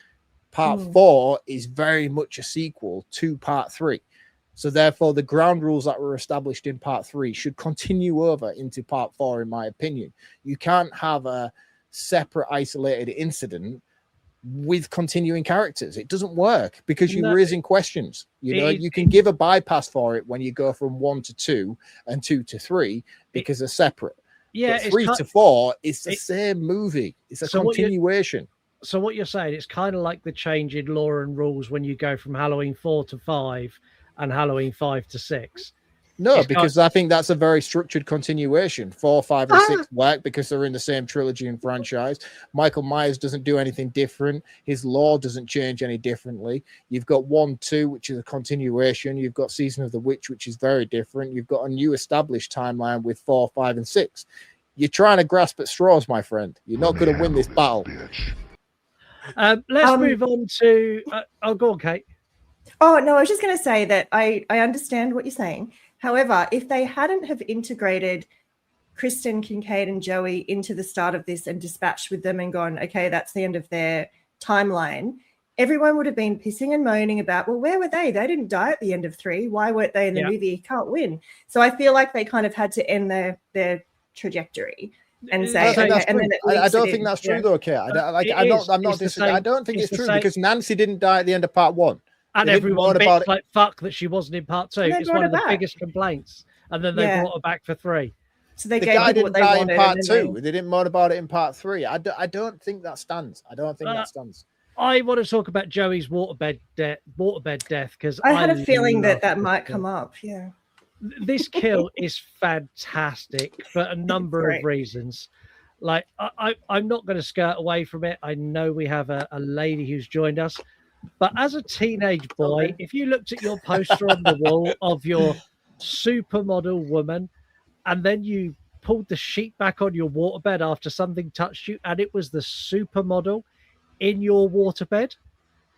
Part 4 is very much a sequel to part 3. So therefore, the ground rules that were established in part 3 should continue over into part 4, in my opinion. You can't have a separate, isolated incident with continuing characters. It doesn't work because you're raising questions. You can give a bypass for it when you go from 1 to 2 and 2 to 3 because they're separate. Yeah, but 3 to 4 is the same movie. It's a continuation. So what you're saying, it's kind of like the change in law and rules when you go from Halloween 4 to 5 and Halloween 5 to 6. No, because I think that's a very structured continuation. 4, 5, and 6 work because they're in the same trilogy and franchise. Michael Myers doesn't do anything different. His lore doesn't change any differently. You've got 1, 2, which is a continuation. You've got Season of the Witch, which is very different. You've got a new established timeline with 4, 5, and 6. You're trying to grasp at straws, my friend. You're not going to win this battle. Let's move on to... go on, Kate. Oh, no, I was just going to say that I understand what you're saying. However, if they hadn't have integrated Kristen, Kincaid, and Joey into the start of this and dispatched with them and gone, okay, that's the end of their timeline, everyone would have been pissing and moaning about, well, where were they? They didn't die at the end of 3. Why weren't they in the movie? You can't win. So I feel like they kind of had to end their trajectory and say, I don't think that's true, though, Kate. I don't think it's true because Nancy didn't die at the end of part 1. And everyone bitched like fuck that she wasn't in part 2. It's one of the biggest complaints. And then they brought her back for 3. So they the gave guy people didn't what they die in wanted. part 2. They didn't moan about it in part 3. I don't think that stands. I don't think that stands. I want to talk about Joey's waterbed death because I had a feeling that might come up. Yeah. This kill is fantastic for a number of reasons. Like I'm not going to skirt away from it. I know we have a lady who's joined us. But as a teenage boy, if you looked at your poster on the wall of your supermodel woman, and then you pulled the sheet back on your waterbed after something touched you, and it was the supermodel in your waterbed,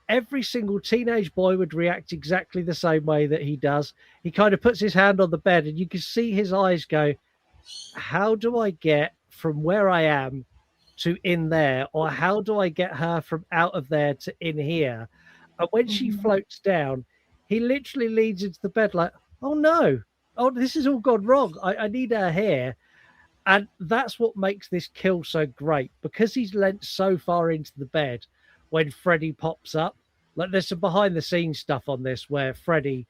every single teenage boy would react exactly the same way that he does. He kind of puts his hand on the bed, and you can see his eyes go, how do I get from where I am to in there, or how do I get her from out of there to in here? And when she floats down, he literally leads into the bed like, oh no, this has all gone wrong. I need her here. And that's what makes this kill so great, because he's leant so far into the bed when Freddy pops up. Like, there's some behind the scenes stuff on this where Freddy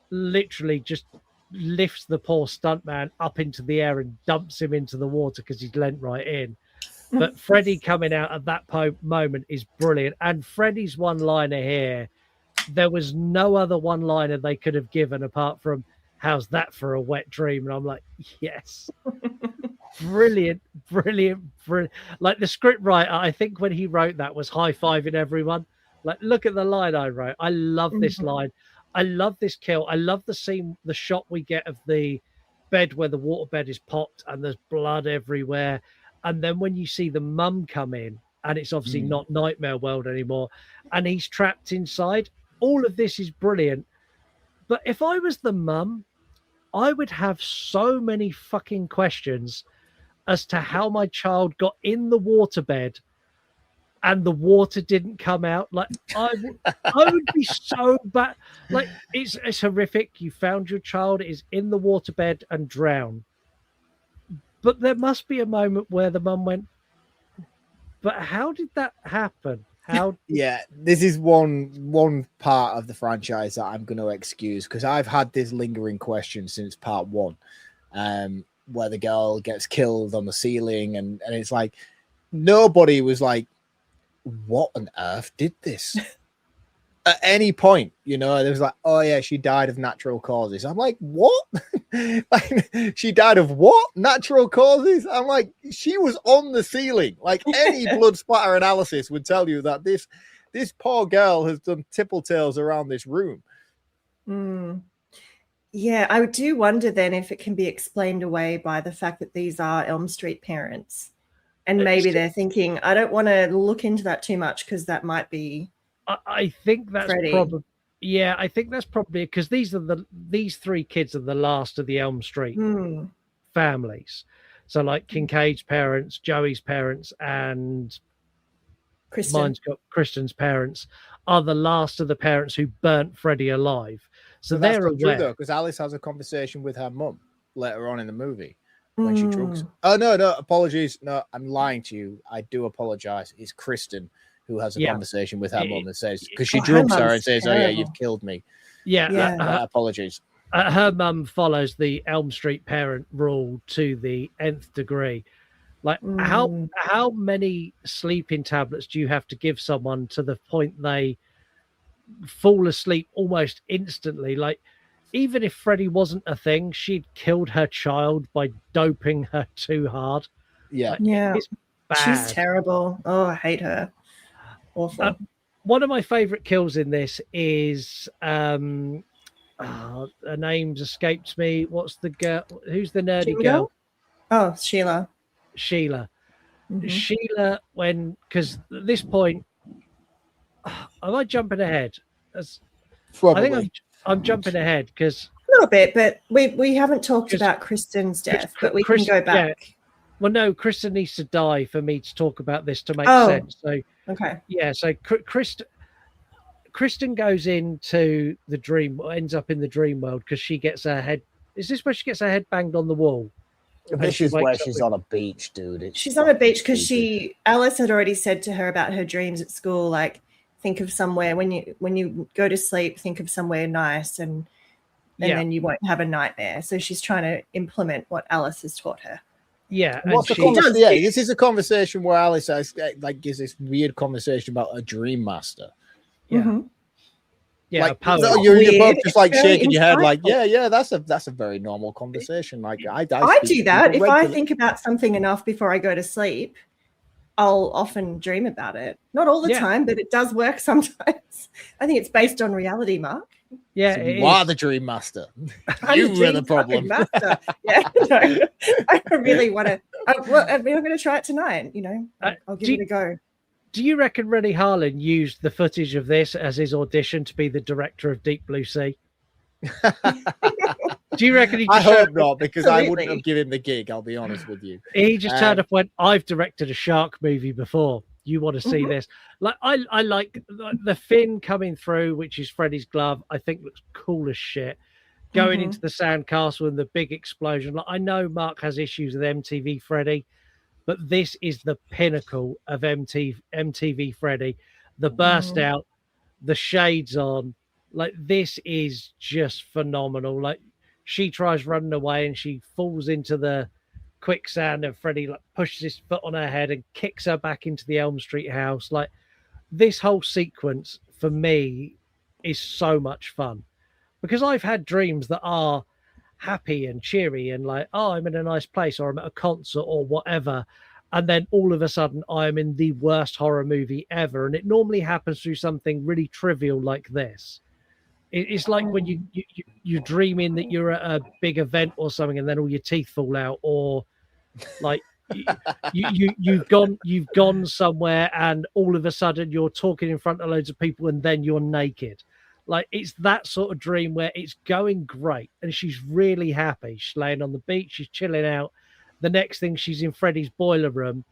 literally just lifts the poor stuntman up into the air and dumps him into the water because he's leant right in. But Freddy coming out at that moment is brilliant. And Freddy's one-liner here, there was no other one-liner they could have given apart from, how's that for a wet dream? And I'm like, yes. Brilliant. Like the script writer, I think when he wrote that was high-fiving everyone. Like, look at the line I wrote. I love this line. I love this kill. I love the scene, the shot we get of the bed where the waterbed is popped and there's blood everywhere. And then when you see the mum come in, and it's obviously not Nightmare World anymore, and he's trapped inside, all of this is brilliant. But if I was the mum, I would have so many fucking questions as to how my child got in the waterbed and the water didn't come out. Like, I would be so bad. Like, it's horrific. You found your child is in the waterbed and drowned. But there must be a moment where the mum went, but how did that happen? Yeah, this is one part of the franchise that I'm going to excuse, because I've had this lingering question since part 1, where the girl gets killed on the ceiling, and it's like, nobody was like, what on earth did this? At any point, you know, there was like, oh yeah, she died of natural causes. I'm like, what? Like, she died of what? Natural causes? I'm like, she was on the ceiling. Like, any blood splatter analysis would tell you that this poor girl has done tipple tails around this room. Yeah, I do wonder then if it can be explained away by the fact that these are Elm Street parents, and maybe they're thinking, I don't want to look into that too much because that might be. I think that's probably, yeah, I think that's probably because these 3 kids are the last of the Elm Street families. So like Kincaid's parents, Joey's parents, and Kristen's parents are the last of the parents who burnt Freddy alive. So they're aware. True, though, because Alice has a conversation with her mum later on in the movie when she drugs. Oh no, apologies. No, I'm lying to you. I do apologize. It's Kristen who has a conversation with her mum and says, because she drugs her and says, terrible. Oh yeah, you've killed me. Apologies. Her mum follows the Elm Street parent rule to the nth degree. Like, how many sleeping tablets do you have to give someone to the point they fall asleep almost instantly? Like, even if Freddy wasn't a thing, she'd killed her child by doping her too hard. Yeah. Like, yeah. It's bad. She's terrible. Oh, I hate her. Awful. One of my favorite kills in this is her name's escaped me. What's the girl? Who's the nerdy girl? Oh, Sheila. Sheila, because at this point, am I jumping ahead? I think I'm jumping ahead because a little bit, but we haven't talked about Kristen's death, but we can go back. Yeah. Well, no, Kristen needs to die for me to talk about this to make sense. So okay, yeah. So Kristen goes into the dream, ends up in the dream world because she gets her head. Is this where she gets her head banged on the wall? This is where she's on a beach, dude. She's on a beach because Alice had already said to her about her dreams at school, like, think of somewhere when you go to sleep, think of somewhere nice, and then you won't have a nightmare. So she's trying to implement what Alice has taught her. Yeah, this is a conversation where Alice has, like, gives this weird conversation about a dream master. Yeah. Mm-hmm. Yeah, like, you're both just like shaking your head, like, yeah, that's a very normal conversation. Like, I do that if I think about something enough before I go to sleep. I'll often dream about it. Not all the time, but it does work sometimes. I think it's based on reality, Mark. Yeah, so you are the dream master. You were the problem. Master. Yeah, no, I really want to. I'm going to try it tonight. You know, I'll give it a go. Do you reckon Renny Harlin used the footage of this as his audition to be the director of Deep Blue Sea? Do you reckon he? I hope not, because I wouldn't have given him the gig. I'll be honest with you. He just turned up and went, "I've directed a shark movie before. You want to see this?" Like, I like the fin coming through, which is Freddy's glove. I think looks cool as shit. Going into the sandcastle and the big explosion. Like, I know Mark has issues with MTV Freddy, but this is the pinnacle of MTV Freddy. The burst out, the shades on. Like, this is just phenomenal. Like, she tries running away and she falls into the quicksand, and Freddy like pushes his foot on her head and kicks her back into the Elm Street house. Like, this whole sequence for me is so much fun, because I've had dreams that are happy and cheery and like, oh, I'm in a nice place, or I'm at a concert or whatever, and then all of a sudden I'm in the worst horror movie ever. And it normally happens through something really trivial like this. It's like when you dreaming that you're at a big event or something, and then all your teeth fall out, or like you've gone somewhere and all of a sudden you're talking in front of loads of people and then you're naked. Like, it's that sort of dream where it's going great and she's really happy. She's laying on the beach, she's chilling out. The next thing, she's in Freddy's boiler room.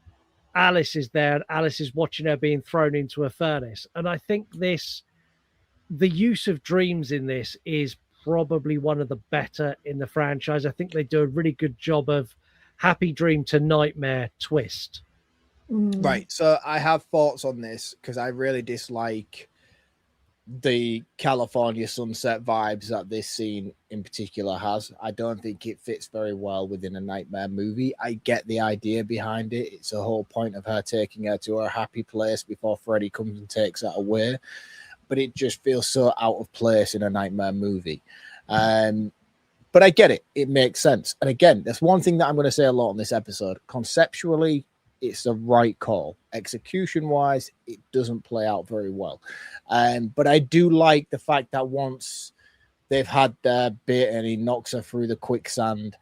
Alice is there and Alice is watching her being thrown into a furnace. And I think the use of dreams in this is probably one of the better in the franchise. I think they do a really good job of happy dream to nightmare twist. Right. So I have thoughts on this, because I really dislike the California sunset vibes that this scene in particular has. I don't think it fits very well within a nightmare movie. I get the idea behind it. It's a whole point of her taking her to her happy place before Freddy comes and takes her away. But it just feels so out of place in a nightmare movie. But I get it. It makes sense. And again, that's one thing that I'm going to say a lot on this episode. Conceptually, it's the right call. Execution-wise, it doesn't play out very well. But I do like the fact that once they've had their bit and he knocks her through the quicksand.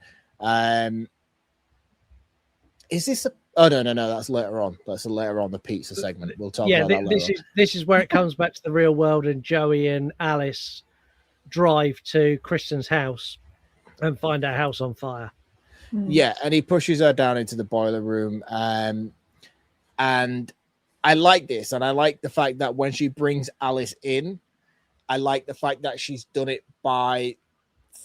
Is this a... Oh, no, that's later on. That's later on, the pizza segment. We'll talk about that later. This is where it comes back to the real world, and Joey and Alice drive to Kristen's house and find her house on fire. Yeah, and he pushes her down into the boiler room. And I like this. And I like the fact that when she brings Alice in, I like the fact that she's done it by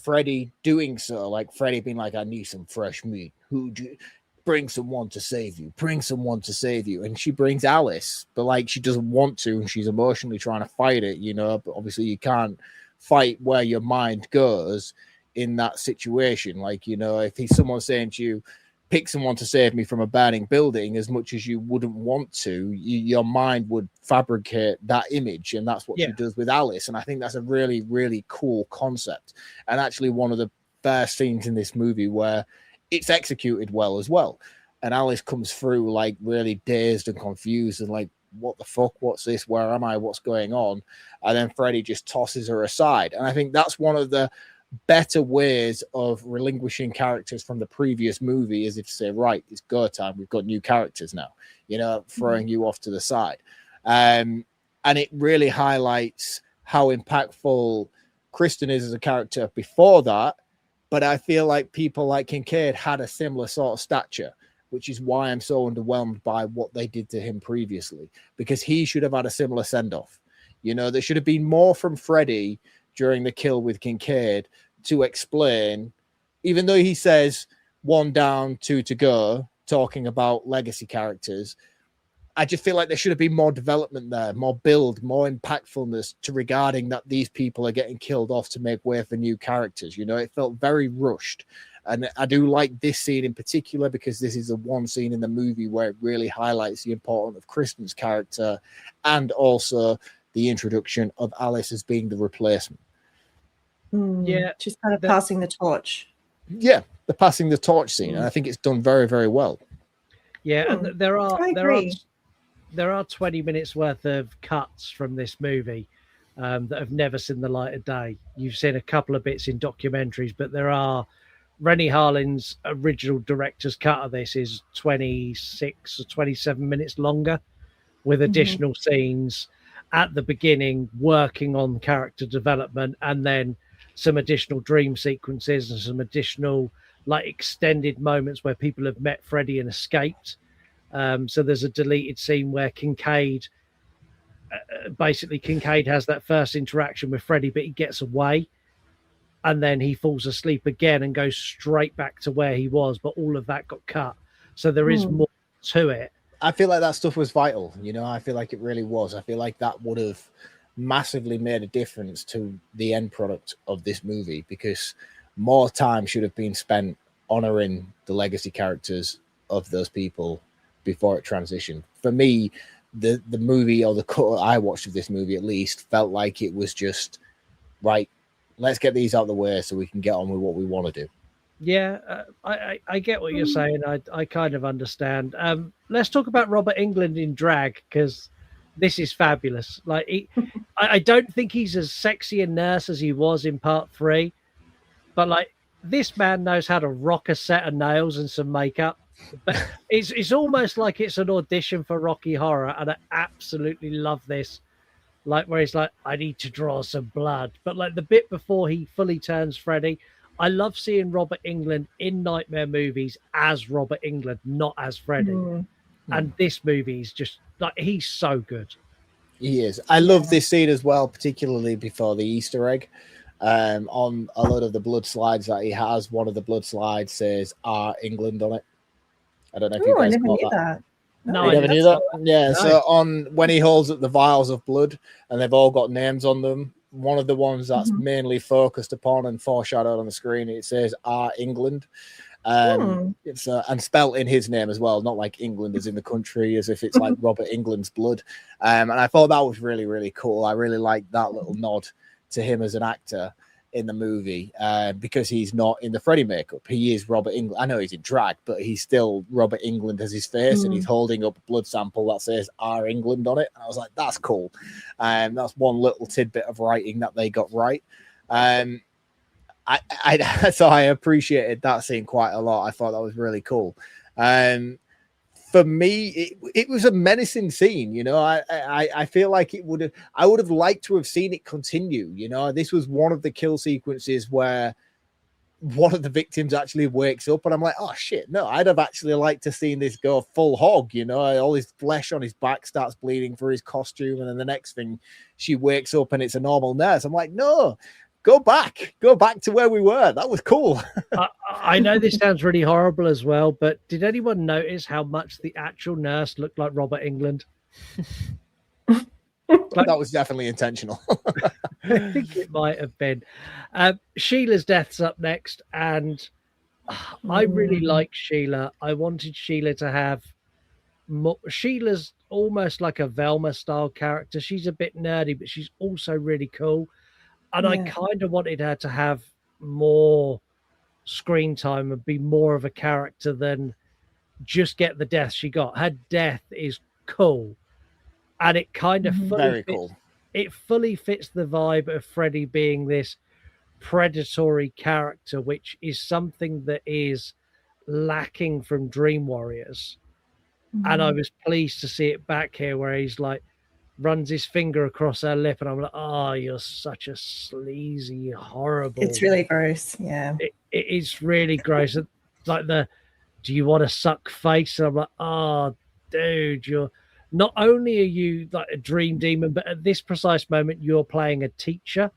Freddy doing so. Like Freddy being like, I need some fresh meat. Who do you... Bring someone to save you. Bring someone to save you. And she brings Alice, but like she doesn't want to, and she's emotionally trying to fight it, you know. But obviously you can't fight where your mind goes in that situation. Like, you know, if he's someone saying to you, pick someone to save me from a burning building, as much as you wouldn't want to, your mind would fabricate that image. And that's what she does with Alice. And I think that's a really, really cool concept. And actually one of the first scenes in this movie where it's executed well as well. And Alice comes through like really dazed and confused and like, what the fuck? What's this? Where am I? What's going on? And then Freddy just tosses her aside. And I think that's one of the better ways of relinquishing characters from the previous movie, is if to say, right, it's go time. We've got new characters now, you know, throwing you off to the side. And it really highlights how impactful Kristen is as a character before that. But I feel like people like Kincaid had a similar sort of stature, which is why I'm so underwhelmed by what they did to him previously, because he should have had a similar send-off. You know, there should have been more from Freddy during the kill with Kincaid to explain, even though he says 1 down, 2 to go, talking about legacy characters. I just feel like there should have been more development there, more build, more impactfulness to regarding that these people are getting killed off to make way for new characters. You know, it felt very rushed. And I do like this scene in particular, because this is the one scene in the movie where it really highlights the importance of Kristen's character and also the introduction of Alice as being the replacement. Yeah. She's kind of passing the torch. Yeah, the passing the torch scene. And I think it's done very, very well. Yeah, and there are 20 minutes worth of cuts from this movie that have never seen the light of day. You've seen a couple of bits in documentaries, but there are... Renny Harlin's original director's cut of this is 26 or 27 minutes longer, with additional scenes at the beginning working on character development, and then some additional dream sequences and some additional like extended moments where people have met Freddy and escaped. So there's a deleted scene where Kincaid has that first interaction with Freddy, but he gets away, and then he falls asleep again and goes straight back to where he was, but all of that got cut. So there is more to it. I feel like that stuff was vital. You know, I feel like it really was. I feel like that would have massively made a difference to the end product of this movie, because more time should have been spent honoring the legacy characters of those people before it transitioned. For me, the movie, or the cut I watched of this movie at least, felt like it was just right. Let's get these out of the way so we can get on with what we want to do. Yeah, I get what you're saying. I kind of understand. Let's talk about Robert Englund in drag, because this is fabulous. Like, I don't think he's as sexy a nurse as he was in part 3, but like, this man knows how to rock a set of nails and some makeup. But it's almost like it's an audition for Rocky Horror, and I absolutely love this. Like, where he's like, I need to draw some blood. But like the bit before he fully turns Freddy, I love seeing Robert Englund in nightmare movies as Robert Englund, not as Freddy. And this movie is just like, he's so good. He is. I love this scene as well, particularly before the Easter egg. On a lot of the blood slides that he has, one of the blood slides says "R England" on it. I don't know if you guys got that. No, you never knew that. Yeah. No. So on when he holds up the vials of blood and they've all got names on them, one of the ones that's mainly focused upon and foreshadowed on the screen, it says "R England." It's and spelt in his name as well, not like England as in the country, as if it's like Robert England's blood. And I thought that was really, really cool. I really liked that little nod to him as an actor in the movie, because he's not in the Freddy makeup. He is Robert Englund. I know he's in drag, but he's still Robert Englund as his face, and he's holding up a blood sample that says "R England" on it. And I was like, that's cool. That's one little tidbit of writing that they got right. So I appreciated that scene quite a lot. I thought that was really cool. For me, it was a menacing scene. You know, I feel like I would have liked to have seen it continue. You know, this was one of the kill sequences where one of the victims actually wakes up, and I'm like, oh shit, no, I'd have actually liked to seen this go full hog. You know, all his flesh on his back starts bleeding for his costume, and then the next thing, she wakes up and it's a normal nurse. I'm like, no. Go back to where we were. That was cool. I know this sounds really horrible as well, but did anyone notice how much the actual nurse looked like Robert Englund? That was definitely intentional. I think it might have been. Sheila's death's up next, and I really like Sheila. I wanted Sheila to have more. Sheila's almost like a Velma style character. She's a bit nerdy, but she's also really cool. And I kind of wanted her to have more screen time and be more of a character than just get the death she got. Her death is cool. And it kind of fully fits the vibe of Freddy being this predatory character, which is something that is lacking from Dream Warriors. And I was pleased to see it back here, where he's like, runs his finger across her lip, and I'm like, oh, you're such a sleazy, horrible. It's really gross. Yeah. It is really gross. Like do you want to suck face? And I'm like, oh, dude, you're not only are you like a dream demon, but at this precise moment, you're playing a teacher.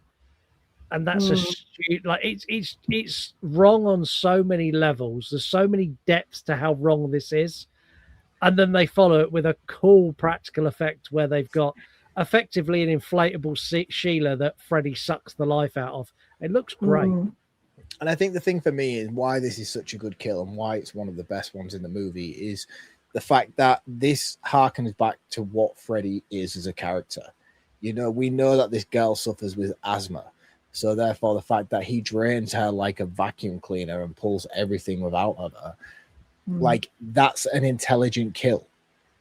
And that's it's wrong on so many levels. There's so many depths to how wrong this is. And then they follow it with a cool practical effect where they've got effectively an inflatable Sheila that Freddy sucks the life out of. It looks great. And I think the thing for me is why this is such a good kill and why it's one of the best ones in the movie is the fact that this harkens back to what Freddy is as a character. You know, we know that this girl suffers with asthma. So therefore, the fact that he drains her like a vacuum cleaner and pulls everything out of her, like, that's an intelligent kill,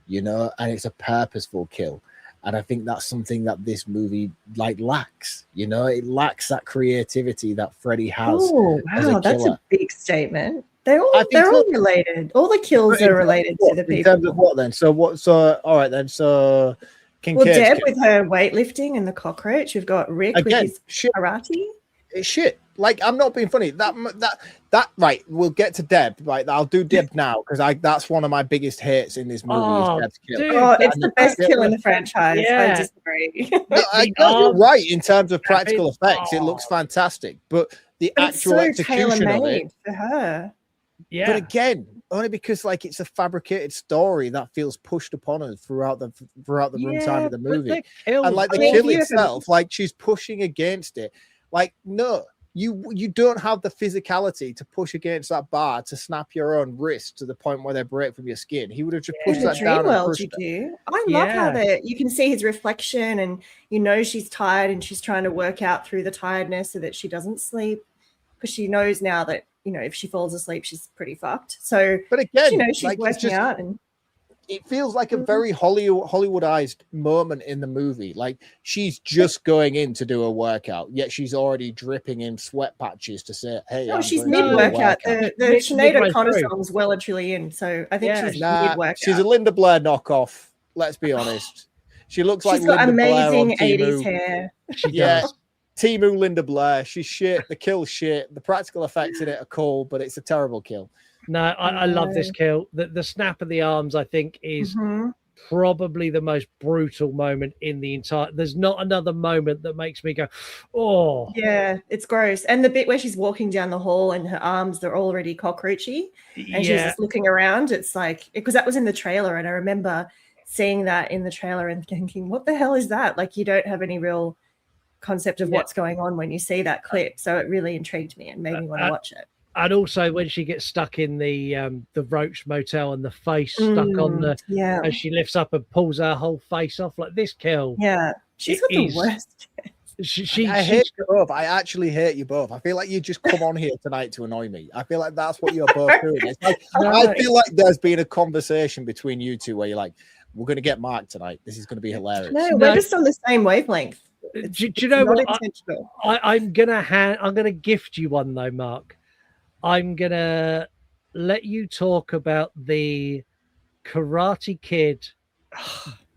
you know, and it's a purposeful kill. And I think that's something that this movie like lacks, you know, it lacks that creativity that Freddy has. Oh, wow, that's a big statement. They're all related. All the kills are related to the people. In terms of what then? So all right then. So Deb with her weightlifting and the cockroach. We've got Rick with his karate. It's shit. Like, I'm not being funny. That right. We'll get to Deb. Right, I'll do Deb now because that's one of my biggest hates in this movie. Is Deb's kill. Dude, it's the best kill in the franchise. I disagree. You're right in terms of practical effects. It looks fantastic, but the actual execution of it for her. Yeah. But again, only because like it's a fabricated story that feels pushed upon her throughout the runtime of the movie, and like the kill itself, like she's pushing against it. Like, no, you don't have the physicality to push against that bar to snap your own wrist to the point where they break from your skin. He would have just pushed In the that dream down and world, crushed you it. do. I love how you can see his reflection, and you know she's tired, and she's trying to work out through the tiredness so that she doesn't sleep, because she knows now that if she falls asleep, she's pretty fucked. So, but again, she's like, working out, and it feels like a very Hollywoodized moment in the movie. Like she's just going in to do a workout, yet she's already dripping in sweat patches to say, "Hey, no, she's mid-workout. The Sinead O'Connor song's well and truly in, so I think she's mid-workout. She's a Linda Blair knockoff. Let's be honest. She looks like got Linda Blair on amazing Timu. 80s hair. Yeah, Timu Linda Blair. She's shit. The kill's shit. The practical effects in it are cool, but it's a terrible kill. No, I love this kill. The snap of the arms, I think, is probably the most brutal moment in the entire. There's not another moment that makes me go, oh. Yeah, it's gross. And the bit where she's walking down the hall and her arms, they're already cockroachy, and she's just looking around. It's like, because that was in the trailer, and I remember seeing that in the trailer and thinking, what the hell is that? Like, you don't have any real concept of what's going on when you see that clip. So it really intrigued me and made me want to watch it. And also when she gets stuck in the roach motel and the face stuck on the as she lifts up and pulls her whole face off, like this kill. Yeah, she's got the worst. I hate you both. I actually hate you both. I feel like you just come on here tonight to annoy me. I feel like that's what you're both doing. It's like, I feel like there's been a conversation between you two where you're like, we're going to get Marc tonight. This is going to be hilarious. No, we're just on the same wavelength. Do you know what? I'm gonna gift you one though, Marc. I'm gonna let you talk about the Karate Kid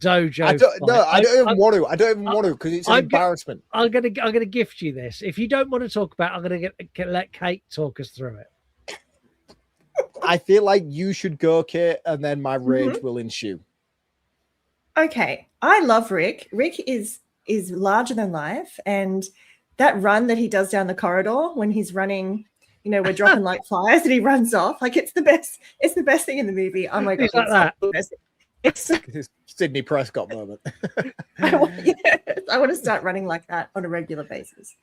dojo. I don't even want to. I don't even want to because it's an embarrassment. I'm gonna gift you this. If you don't want to talk about it, I'm gonna let Kate talk us through it. I feel like you should go, Kate, and then my rage will ensue. Okay, I love Rick. Rick is larger than life, and that run that he does down the corridor when he's running, we're dropping like flies, and he runs off. Like, it's the best thing in the movie. Oh my god, it's like that. It's Sydney Prescott moment. I want to start running like that on a regular basis.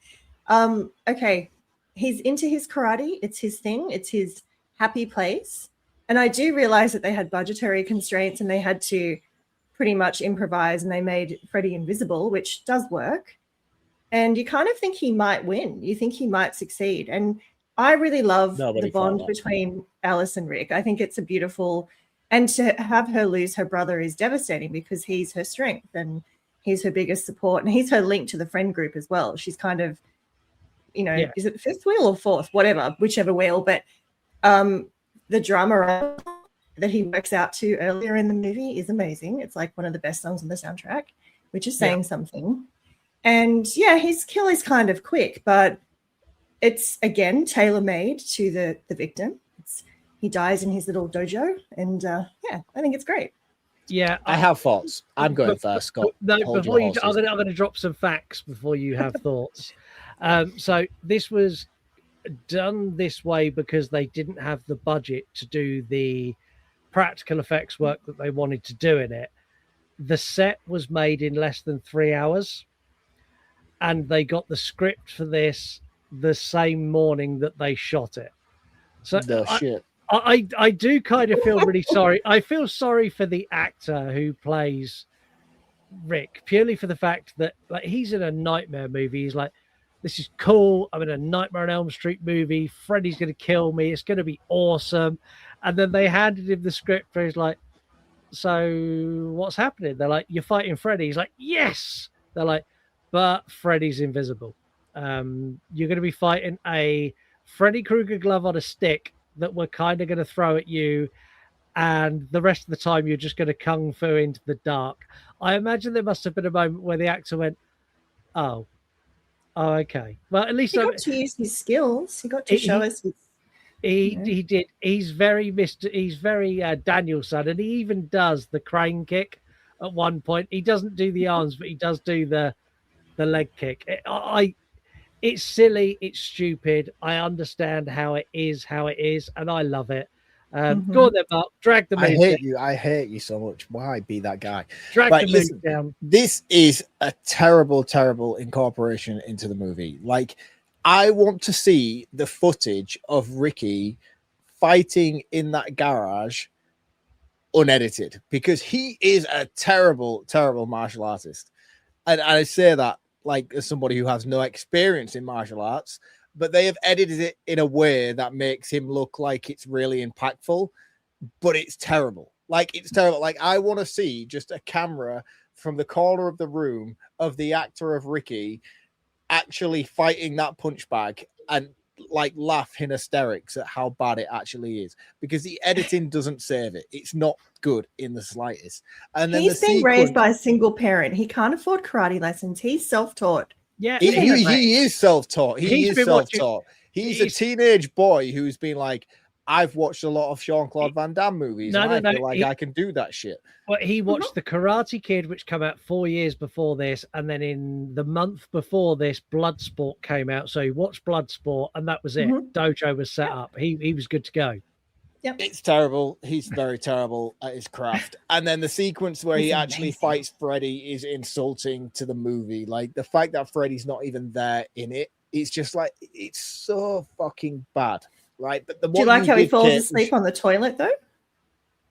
Okay, he's into his karate. It's his thing. It's his happy place. And I do realize that they had budgetary constraints and they had to pretty much improvise, and they made Freddy invisible, which does work. And you kind of think he might win. You think he might succeed. And I really love the bond between Alice and Rick. I think it's a beautiful, and to have her lose her brother is devastating because he's her strength and he's her biggest support, and he's her link to the friend group as well. She's kind of, is it fifth wheel or fourth, whatever, whichever wheel. But the drama that he works out to earlier in the movie is amazing. It's like one of the best songs on the soundtrack, which is saying something. And his kill is kind of quick, but it's again tailor-made to the victim. He dies in his little dojo, and I think it's great. Yeah, I have thoughts. I'm going first, Scott. No, before you, I'm going to drop some facts before you have thoughts. So this was done this way because they didn't have the budget to do the practical effects work that they wanted to do in it. The set was made in less than 3 hours, and they got the script for this the same morning that they shot it. So shit. I do kind of feel really sorry. I feel sorry for the actor who plays Rick, purely for the fact that like he's in a Nightmare movie. He's like, this is cool. I'm in a Nightmare on Elm Street movie. Freddy's going to kill me. It's going to be awesome. And then they handed him the script where he's like, so what's happening? They're like, you're fighting Freddy. He's like, yes. They're like, but Freddy's invisible. You're going to be fighting a Freddy Krueger glove on a stick that we're kind of going to throw at you, and the rest of the time you're just going to kung fu into the dark. I imagine there must have been a moment where the actor went, oh, okay. Well, at least he got to use his skills. He got to show us his. He did. He's very Danielson, and he even does the crane kick at one point. He doesn't do the arms, but he does do the leg kick. It's silly. It's stupid. I understand how it is, and I love it. Go on there, Marc. Drag the mood. I hate you so much. Why be that guy? Drag the mood down. This is a terrible, terrible incorporation into the movie. Like, I want to see the footage of Ricky fighting in that garage unedited, because he is a terrible, terrible martial artist. And I say that like as somebody who has no experience in martial arts, but they have edited it in a way that makes him look like it's really impactful, but it's terrible. Like, it's terrible. Like, I want to see just a camera from the corner of the room of the actor of Ricky actually fighting that punch bag and like laugh in hysterics at how bad it actually is, because the editing doesn't save it. It's not good in the slightest. And then he's been raised by a single parent. He can't afford karate lessons. He's self-taught. Yeah, he is self-taught. He is self-taught. He's a teenage boy who's been like, I've watched a lot of Jean-Claude Van Damme movies. I feel like I can do that shit. Well, he watched The Karate Kid, which came out 4 years before this, and then in the month before this, Bloodsport came out. So he watched Bloodsport, and that was it. Dojo was set up. He was good to go. Yep. It's terrible. He's very terrible at his craft. And then the sequence where he actually fights Freddy is insulting to the movie. Like, the fact that Freddy's not even there in it, it's just like, it's so fucking bad. Right, but do you like how he falls asleep on the toilet though?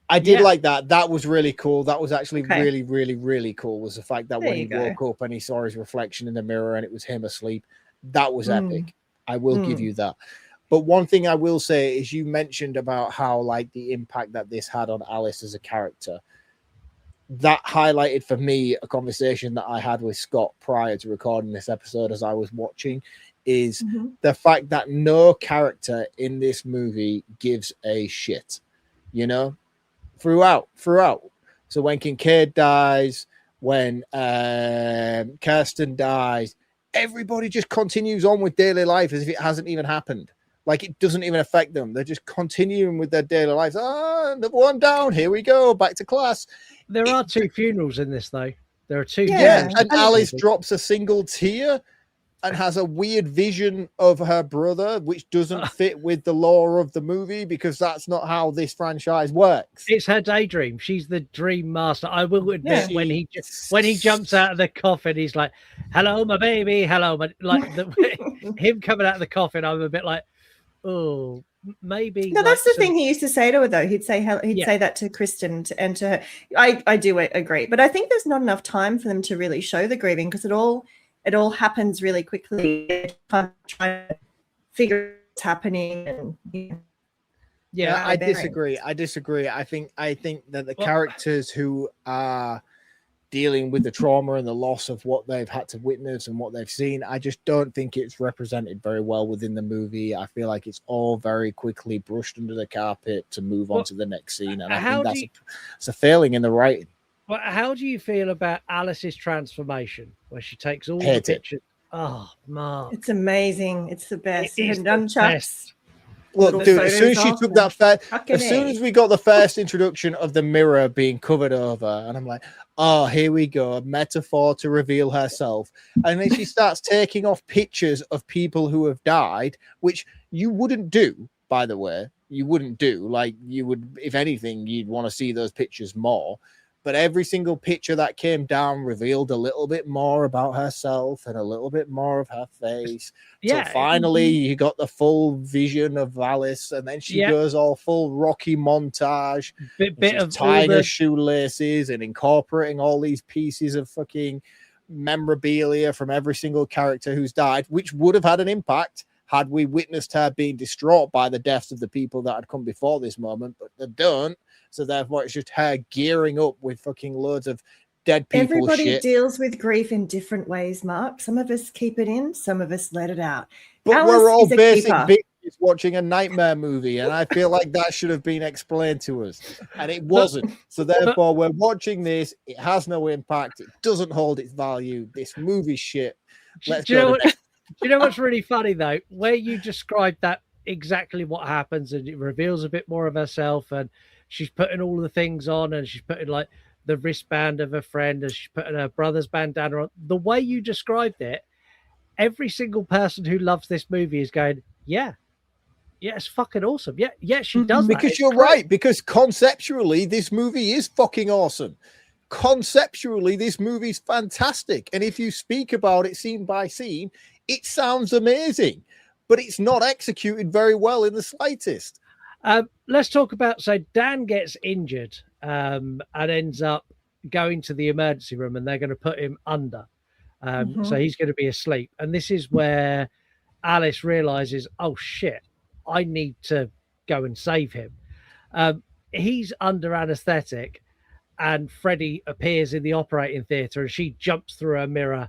I did like that. That was really cool. That was actually really, really, really cool. Was the fact that when he woke up and he saw his reflection in the mirror and it was him asleep. That was epic. I will give you that. But one thing I will say is, you mentioned about how like the impact that this had on Alice as a character. That highlighted for me a conversation that I had with Scott prior to recording this episode as I was watching. Is the fact that no character in this movie gives a shit, you know, throughout. So when Kincaid dies, when Kirsten dies, everybody just continues on with daily life as if it hasn't even happened. Like, it doesn't even affect them. They're just continuing with their daily lives. Another one down. Here we go. Back to class. There are 2 funerals in this, though. There are 2. Yeah, and Alice drops a single tear and has a weird vision of her brother, which doesn't fit with the lore of the movie, because that's not how this franchise works. It's her daydream. She's the dream master. I will admit, when he jumps out of the coffin, he's like, "Hello, my baby, hello." But like him coming out of the coffin, I'm a bit like, oh, maybe. No, that's the thing he used to say to her, though. He'd say say that to Kristen and to her. I do agree, but I think there's not enough time for them to really show the grieving, because it all happens really quickly. Trying to figure what's happening, and yeah, I disagree. I think that the characters who are dealing with the trauma and the loss of what they've had to witness and what they've seen, I just don't think it's represented very well within the movie. I feel like it's all very quickly brushed under the carpet to move on to the next scene, and I think that's a failing in the writing. Well, how do you feel about Alice's transformation, where she takes all the pictures? Oh, Mark. It's amazing. It's the best. It is nunchucks. Look, dude, as soon as she took that as soon as we got the first introduction of the mirror being covered over, and I'm like, oh, here we go, a metaphor to reveal herself. And then she starts taking off pictures of people who have died, which you wouldn't do, by the way. You wouldn't do. Like, you would, if anything, you'd want to see those pictures more. But every single picture that came down revealed a little bit more about herself and a little bit more of her face. Yeah. So finally, you got the full vision of Alice, and then she goes all full Rocky montage, bit of tying her shoelaces and incorporating all these pieces of fucking memorabilia from every single character who's died, which would have had an impact had we witnessed her being distraught by the deaths of the people that had come before this moment, but they don't. So therefore, it's just her gearing up with fucking loads of dead people. Everybody deals with grief in different ways, Mark. Some of us keep it in, some of us let it out. But Alice, we're all basic bitches watching a nightmare movie, and I feel like that should have been explained to us, and it wasn't. So therefore, we're watching this. It has no impact. It doesn't hold its value. This movie's shit. Let's go. Do you know what's really funny though? Where you described that exactly what happens, and it reveals a bit more of herself, and she's putting all the things on, and she's putting like the wristband of her friend, and she's putting her brother's bandana on. The way you described it, every single person who loves this movie is going, yeah, it's fucking awesome. Yeah, she does. Because you're right. Because conceptually, this movie is fucking awesome. Conceptually, this movie's fantastic. And if you speak about it scene by scene, it sounds amazing, but it's not executed very well in the slightest. Let's talk about, so Dan gets injured and ends up going to the emergency room, and they're going to put him under. So he's going to be asleep. And this is where Alice realizes, oh shit, I need to go and save him. He's under anesthetic, and Freddy appears in the operating theater, and she jumps through a mirror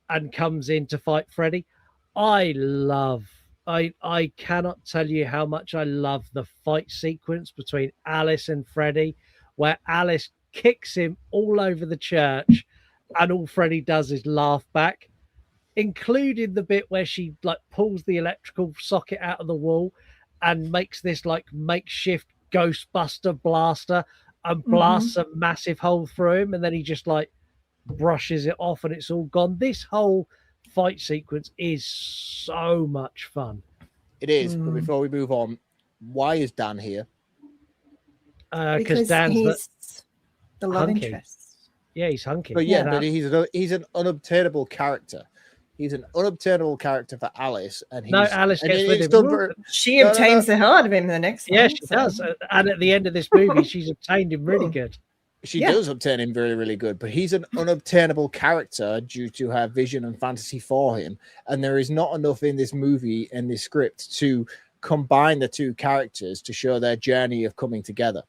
and comes in to fight Freddy. I cannot tell you how much I love the fight sequence between Alice and Freddy, where Alice kicks him all over the church, and all Freddy does is laugh back, including the bit where she like pulls the electrical socket out of the wall and makes this like makeshift Ghostbuster blaster and blasts a massive hole through him, and then he just like brushes it off and it's all gone. This whole fight sequence is so much fun. It is. But before we move on, why is Dan here? Because Dan's the love hunky. interest. Yeah, he's hunky. But but he's an unobtainable character. He's an unobtainable character for Alice, and Alice gets with him. She obtains the hell out of him in the next one. Yeah, she does. And at the end of this movie, she's obtained him really good. She does obtain him really, really good, but he's an unobtainable character due to her vision and fantasy for him. And there is not enough in this movie and this script to combine the two characters to show their journey of coming together.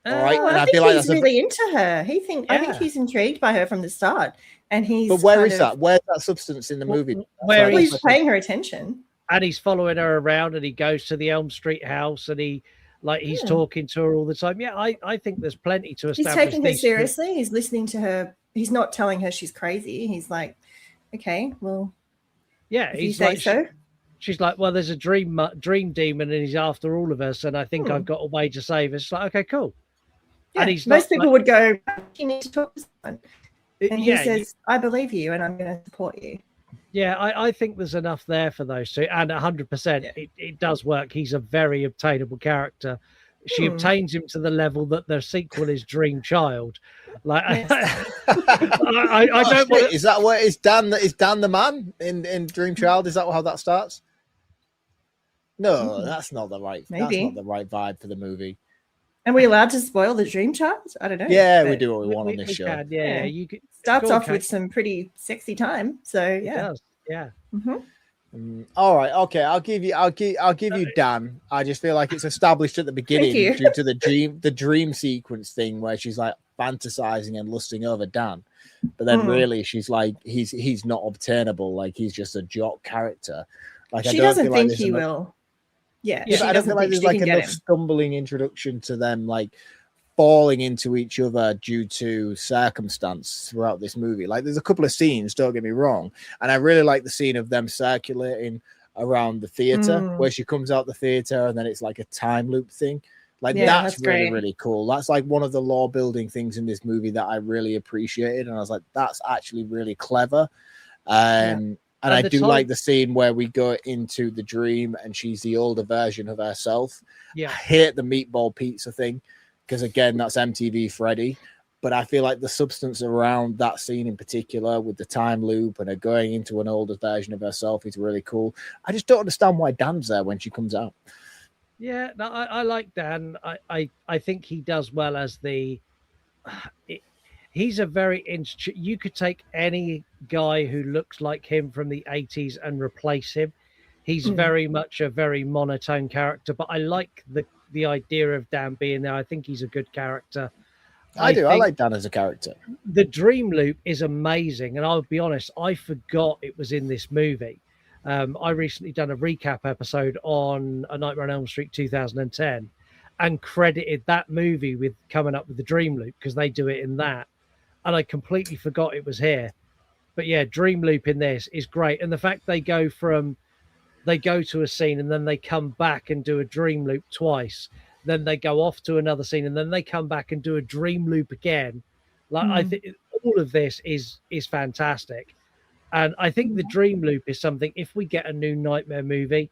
All right, and I think he's really into her. I think he's intrigued by her from the start, and he's. But where is that? Where's that substance in the movie? Where he's paying her attention, and he's following her around, and he goes to the Elm Street house, and he's talking to her all the time. Yeah, I think there's plenty to establish. He's taking her seriously. He's listening to her. He's not telling her she's crazy. He's like, okay, well, yeah, he's like, so. She's like, well, there's a dream demon, and he's after all of us, and I think I've got a way to save us. It's like, okay, cool. Yeah, and he's most people would go, you need to talk to someone. And he says, I believe you and I'm going to support you. Yeah, I think there's enough there for those two. And 100%, it does work. He's a very obtainable character. She obtains him to the level that the sequel is Dream Child. Like, I don't want. Is that what is Dan the man in Dream Child? Is that how that starts? No, that's not the right. Maybe. That's not the right vibe for the movie. Are we allowed to spoil the Dream Child? I don't know. Yeah, we do what we want on this show. Can, yeah. You could, starts off with some pretty sexy time. So yeah, it does. Yeah. All right. Okay. I'll give you Dan. I just feel like it's established at the beginning due to the dream sequence thing where she's like fantasizing and lusting over Dan, but then really she's like he's not obtainable. Like he's just a jock character. Like she doesn't think he will. Yeah, but I don't feel like there's like enough stumbling introduction to them like falling into each other due to circumstance throughout this movie. Like there's a couple of scenes, don't get me wrong, and I really like the scene of them circulating around the theater where she comes out the theater and then it's like a time loop thing. Like that's really, really cool. That's like one of the lore building things in this movie that I really appreciated, and I was like, that's actually really clever. And I do like the scene where we go into the dream and she's the older version of herself. Yeah. I hate the meatball pizza thing because, again, that's MTV Freddy. But I feel like the substance around that scene in particular with the time loop and her going into an older version of herself is really cool. I just don't understand why Dan's there when she comes out. Yeah, no, I like Dan. I think he does well as the... He's a very... You could take any guy who looks like him from the 80s and replace him. He's very much a very monotone character, but I like the idea of Dan being there. I think he's a good character. I do. I like Dan as a character. The dream loop is amazing. And I'll be honest, I forgot it was in this movie. I recently done a recap episode on A Nightmare on Elm Street 2010 and credited that movie with coming up with the dream loop because they do it in that. And I completely forgot it was here. But yeah, dream loop in this is great. And the fact they go to a scene and then they come back and do a dream loop twice. Then they go off to another scene and then they come back and do a dream loop again. Like I think all of this is fantastic. And I think the dream loop is something, if we get a new Nightmare movie,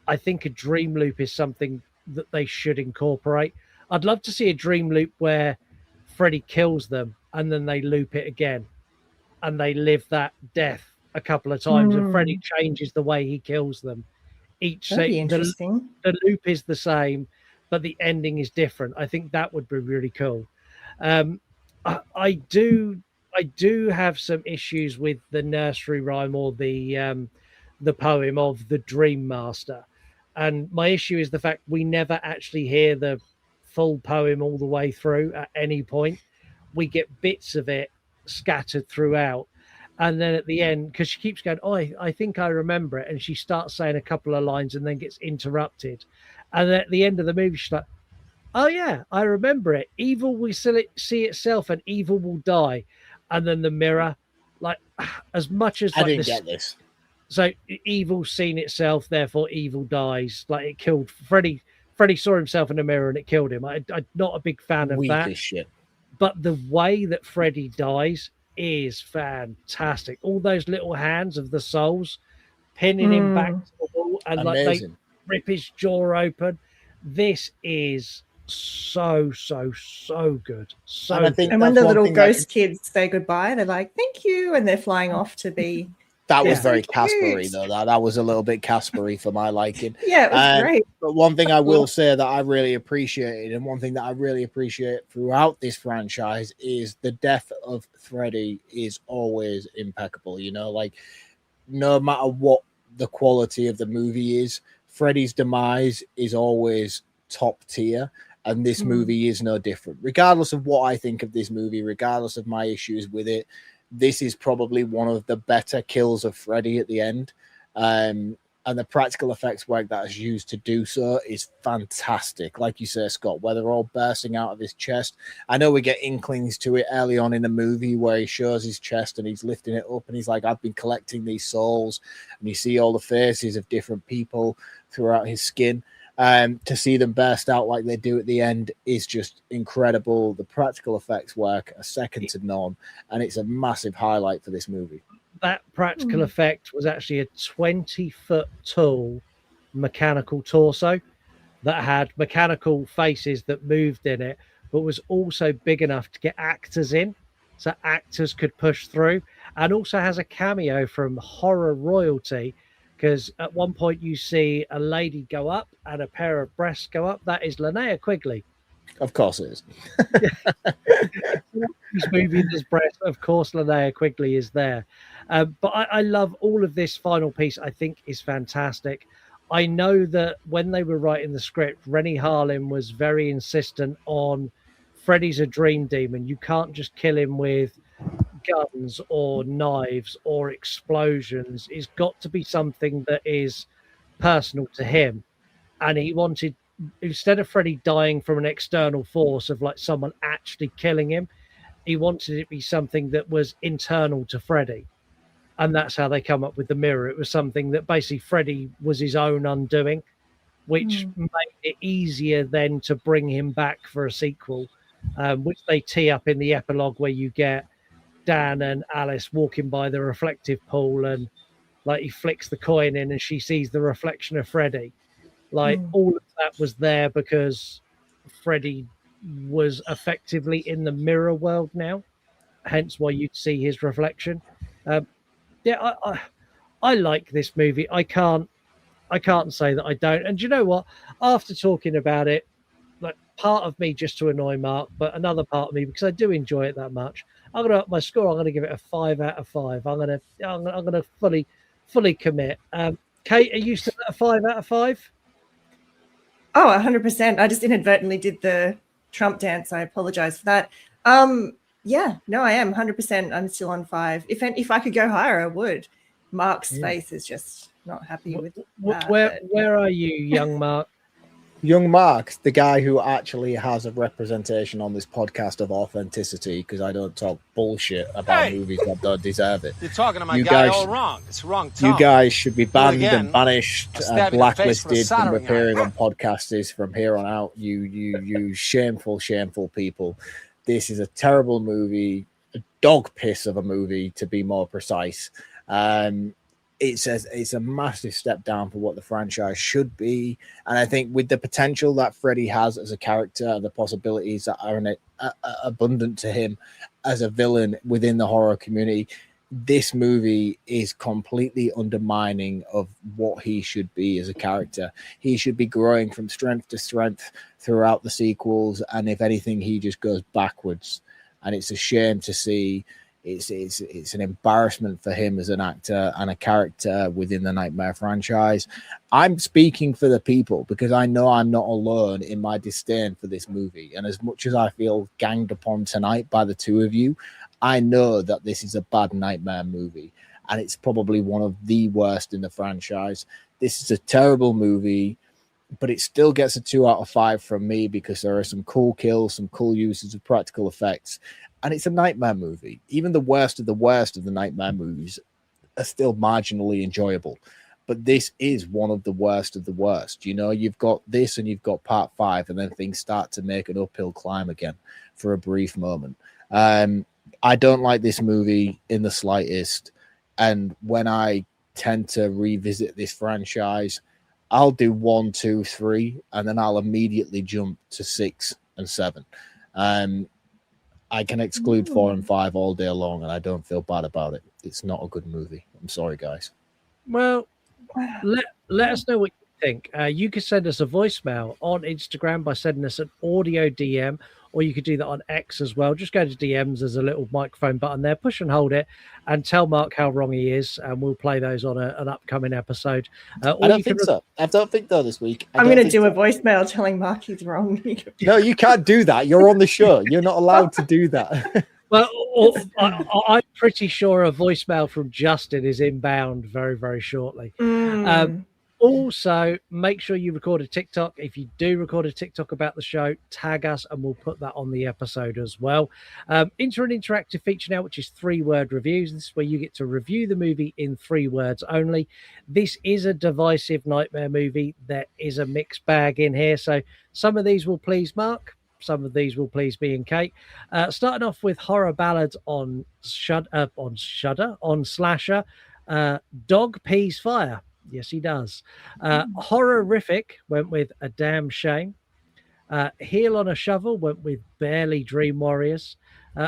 I think a dream loop is something that they should incorporate. I'd love to see a dream loop where Freddy kills them and then they loop it again and they live that death a couple of times, and Hmm. Freddy changes the way he kills them. That'd be interesting. The loop is the same, but the ending is different. I think that would be really cool. I do have some issues with the nursery rhyme or the poem of the Dream Master, and my issue is the fact we never actually hear the full poem all the way through at any point. We get bits of it scattered throughout. And then at the end, because she keeps going, oh, I think I remember it. And she starts saying a couple of lines and then gets interrupted. And at the end of the movie, she's like, oh, yeah, I remember it. Evil will see itself and evil will die. And then the mirror, like, as much as... I like, didn't get this. So evil's seen itself, therefore evil dies. Like, it killed Freddy. Freddy saw himself in the mirror and it killed him. I'm not a big fan of Weak that. as shit. But the way that Freddy dies is fantastic. All those little hands of the souls pinning him back to the wall and like they rip his jaw open. This is so good. So And I think And when that's the one little thing that- ghost kids say goodbye, they're like, thank you. And they're flying off to be. That was Yeah. very So Caspery, cute. though. That was a little bit Caspery for my liking. Yeah, it was great. But one thing I will say that I really appreciated, and one thing that I really appreciate throughout this franchise, is the death of Freddy is always impeccable. You know, like no matter what the quality of the movie is, Freddy's demise is always top tier. And this movie is no different. Regardless of what I think of this movie, regardless of my issues with it, this is probably one of the better kills of Freddy at the end. And the practical effects work that is used to do so is fantastic. Like you say, Scott, where they're all bursting out of his chest. I know we get inklings to it early on in the movie where he shows his chest and he's lifting it up and he's like, I've been collecting these souls. And you see all the faces of different people throughout his skin. To see them burst out like they do at the end is just incredible. The practical effects work are second to none, and it's a massive highlight for this movie. That practical effect was actually a 20-foot tall mechanical torso that had mechanical faces that moved in it, but was also big enough to get actors in, so actors could push through, and also has a cameo from horror royalty. Because at one point you see a lady go up and a pair of breasts go up. That is Linnea Quigley. Of course it is. He's moving his breast. Of course, Linnea Quigley is there. But I love all of this final piece. I think is fantastic. I know that when they were writing the script, Renny Harlin was very insistent on Freddy's a dream demon. You can't just kill him with guns or knives or explosions. It's got to be something that is personal to him. And he wanted, instead of Freddy dying from an external force of like someone actually killing him, he wanted it to be something that was internal to Freddy. And that's how they come up with the mirror. It was something that basically Freddy was his own undoing, which made it easier then to bring him back for a sequel, which they tee up in the epilogue where you get Dan and Alice walking by the reflective pool and like he flicks the coin in and she sees the reflection of Freddy. Like all of that was there because Freddy was effectively in the mirror world now, hence why you'd see his reflection. I like this movie. I can't say that I don't. And do you know what? After talking about it, like part of me just to annoy Mark, but another part of me because I do enjoy it that much. I'm gonna up my score. I'm gonna give it a 5 out of 5. I'm gonna fully commit. Kate, are you still at a 5 out of 5? Oh, 100%. I just inadvertently did the Trump dance. I apologize for that. Yeah, no, I am 100%. I'm still on 5. If I could go higher, I would. Mark's face is just not happy with that. Where are you, young Mark? Young Marc, the guy who actually has a representation on this podcast of authenticity, because I don't talk bullshit about movies that don't deserve it. You're talking to my You guy guys- all wrong. It's wrong tone. You guys should be banned again, and banished I'll stab and you in the face with a blacklisted from soldering appearing iron. on podcasts from here on out. You shameful people. This is a terrible movie, a dog piss of a movie, to be more precise. It's a massive step down for what the franchise should be, and I think with the potential that Freddy has as a character, the possibilities that are abundant to him as a villain within the horror community, this movie is completely undermining of what he should be as a character. He should be growing from strength to strength throughout the sequels, and if anything, he just goes backwards. And it's a shame to see. It's an embarrassment for him as an actor and a character within the Nightmare franchise. I'm speaking for the people because I know I'm not alone in my disdain for this movie. And as much as I feel ganged upon tonight by the two of you, I know that this is a bad Nightmare movie, and it's probably one of the worst in the franchise. This is a terrible movie, but it still gets a 2 out of 5 from me because there are some cool kills, some cool uses of practical effects, and it's a Nightmare movie. Even the worst of the Nightmare movies are still marginally enjoyable, but this is one of the worst of the worst. You know, you've got this and you've got part 5, and then things start to make an uphill climb again for a brief moment. I don't like this movie in the slightest, and when I tend to revisit this franchise, I'll do 1, 2, 3, and then I'll immediately jump to 6 and 7. I can exclude 4 and 5 all day long, and I don't feel bad about it. It's not a good movie. I'm sorry, guys. Well, let us know what you think. You can send us a voicemail on Instagram by sending us an audio DM, or you could do that on X as well. Just go to DMs. There's a little microphone button there. Push and hold it and tell Mark how wrong he is, and we'll play those on an upcoming episode. I don't think so. I don't think though this week. I'm going to do a voicemail telling Mark he's wrong. No, you can't do that. You're on the show. You're not allowed to do that. Well, I'm pretty sure a voicemail from Justin is inbound very, very shortly. Also, make sure you record a TikTok. If you do record a TikTok about the show, tag us and we'll put that on the episode as well. Enter an interactive feature now, which is 3-word reviews. This is where you get to review the movie in 3 words only. This is a divisive Nightmare movie. There is a mixed bag in here. So some of these will please Mark. Some of these will please me and Kate. Starting off with horror ballads on Shudder, on Slasher. Dog pees fire. Yes, he does. Horrific went with A Damn Shame. Heel on a Shovel went with Barely Dream Warriors.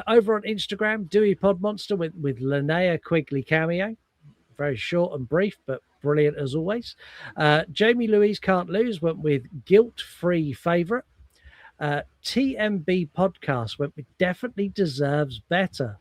Over on Instagram, Dewey Pod Monster with Linnea Quigley cameo. Very short and brief, but brilliant as always. Jamie Louise Can't Lose went with Guilt-Free Favorite. TMB Podcast went with Definitely Deserves Better.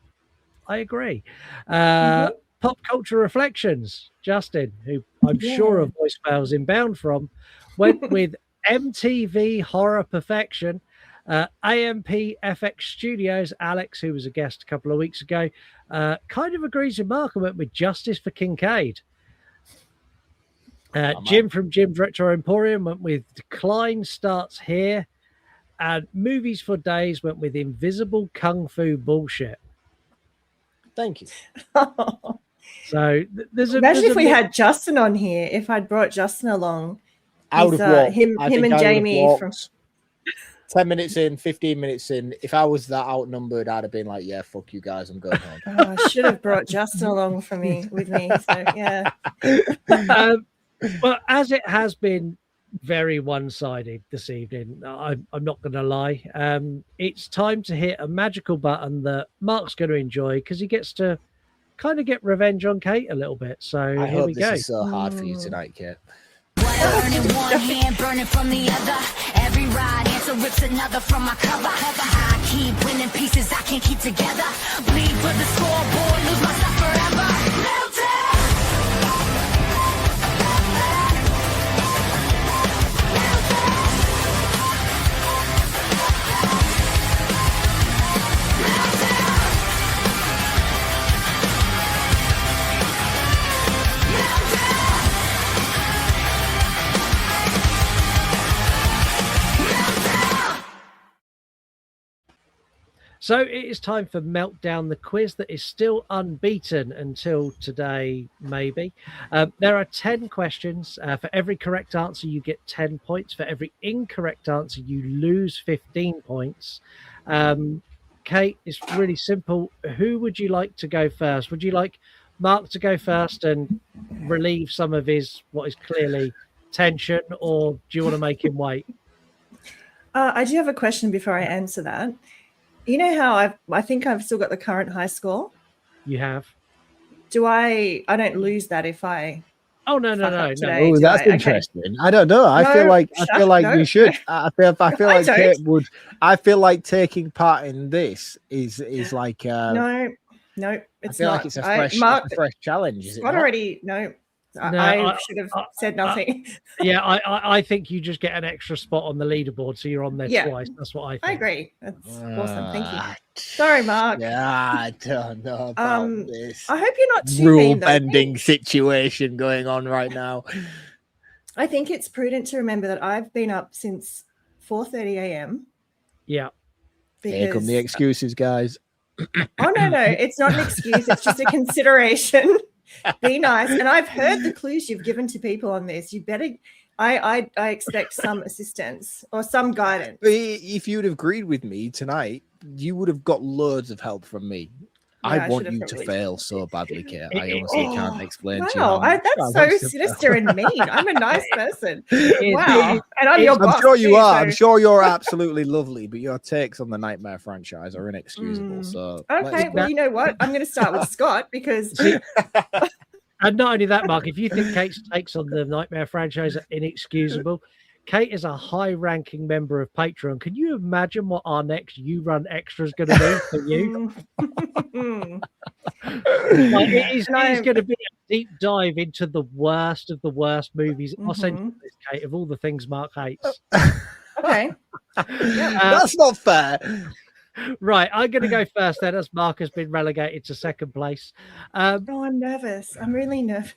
I agree. Pop Culture Reflections, Justin, who I'm sure a voicemail's inbound from, went with MTV Horror Perfection. AMP FX Studios, Alex, who was a guest a couple of weeks ago, kind of agrees with Mark and went with Justice for Kincaid. Jim from Jim Retro Emporium went with Decline Starts Here. And Movies for Days went with Invisible Kung Fu Bullshit. Thank you. So imagine if we had Justin on here. If I'd brought Justin along, I would have him and Jamie from 10 minutes in, 15 minutes in. If I was that outnumbered, I'd have been like, "Yeah, fuck you guys, I'm going home." Oh, I should have brought Justin along with me. So yeah. Well, as it has been very one-sided this evening, I'm not going to lie. It's time to hit a magical button that Mark's going to enjoy because he gets to kind of get revenge on Kate a little bit. So I here hope we this go. is so hard for you tonight, Kate. Burning one hand, burning from the other. Every ride answer rips another from my cover. I keep winning pieces I can't keep together. Bleed for the scoreboard, lose my stuff forever. Melted! So it is time for Meltdown, the quiz that is still unbeaten until today, maybe. There are 10 questions. For every correct answer, you get 10 points. For every incorrect answer, you lose 15 points. Kate, it's really simple. Who would you like to go first? Would you like Mark to go first and relieve some of his, what is clearly tension, or do you want to make him wait? I do have a question before I answer that. You know how I think I've still got the current high score? You have. do I don't lose that if I Oh no. Oh, that's interesting. I don't know. I feel like you should. I feel like Kate would. I feel like taking part in this is like no, it's not. Like it's a fresh challenge. Is it not? Already no. I should have said nothing. I think you just get an extra spot on the leaderboard, so you're on there twice. That's what I think. I agree. That's awesome. Thank you. Sorry, Mark. Yeah, I don't know about this. I hope you're not too rule bending situation going on right now. I think it's prudent to remember that I've been up since 4:30 a.m. Yeah. Here come the excuses, guys. Oh no, it's not an excuse. It's just a consideration. Be nice. And I've heard the clues you've given to people on this. You better. I expect some assistance or some guidance. If you'd have agreed with me tonight, you would have got loads of help from me. I want you to fail so badly, Kate. I honestly can't explain to you. Wow, that's so sinister and mean. I'm a nice person. Wow. And I'm your boss. I'm sure you are. I'm sure you're absolutely lovely, but your takes on the Nightmare franchise are inexcusable. So okay, well, you know what? I'm going to start with Scott because... And not only that, Mark, if you think Kate's takes on the Nightmare franchise are inexcusable, Kate is a high-ranking member of Patreon. Can you imagine what our next You Run Extra is going to be for you? It is going to be a deep dive into the worst of the worst movies. I'll send you this, Kate, of all the things Mark hates. Okay. That's not fair. Right, I'm going to go first then, as Mark has been relegated to second place. I'm nervous. I'm really nervous.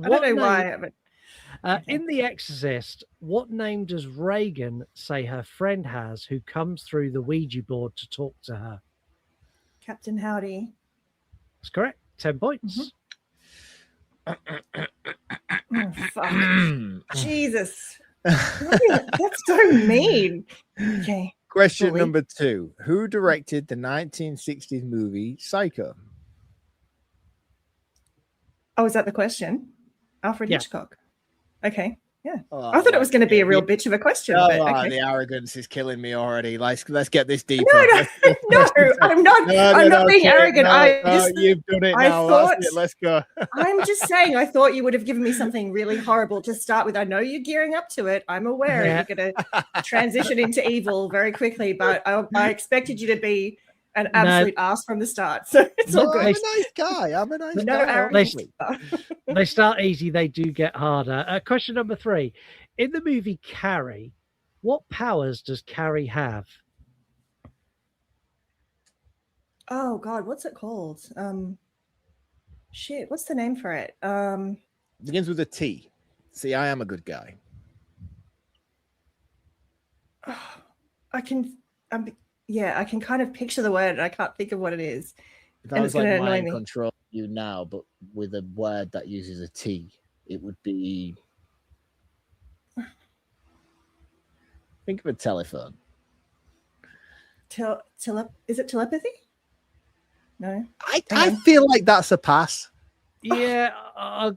I don't know why. But... In The Exorcist, what name does Reagan say her friend has who comes through the Ouija board to talk to her? Captain Howdy. That's correct. 10 points. Oh, fuck. Jesus. That's so mean. Okay. Question number 2. Who directed the 1960s movie Psycho? Oh, is that the question? Alfred Hitchcock. Okay. Yeah. Oh, I thought it was going to be a real bitch of a question. But, okay. The arrogance is killing me already. Let's get this deeper. No, I'm not. I'm not being arrogant. You've done it now. Let's go. I'm just saying. I thought you would have given me something really horrible to start with. I know you're gearing up to it. I'm aware you're going to transition into evil very quickly, but I expected you to be an absolute ass from the start. So it's all good. I'm a nice guy. They start easy, they do get harder. Question number 3. In the movie Carrie, what powers does Carrie have? Oh God, what's it called? What's the name for it? Begins with a T. See, I am a good guy. I can kind of picture the word and I can't think of what it is. If I was like mind control you now, but with a word that uses a T, it would be. Think of a telephone. Is it telepathy? No. I feel like that's a pass. Yeah, I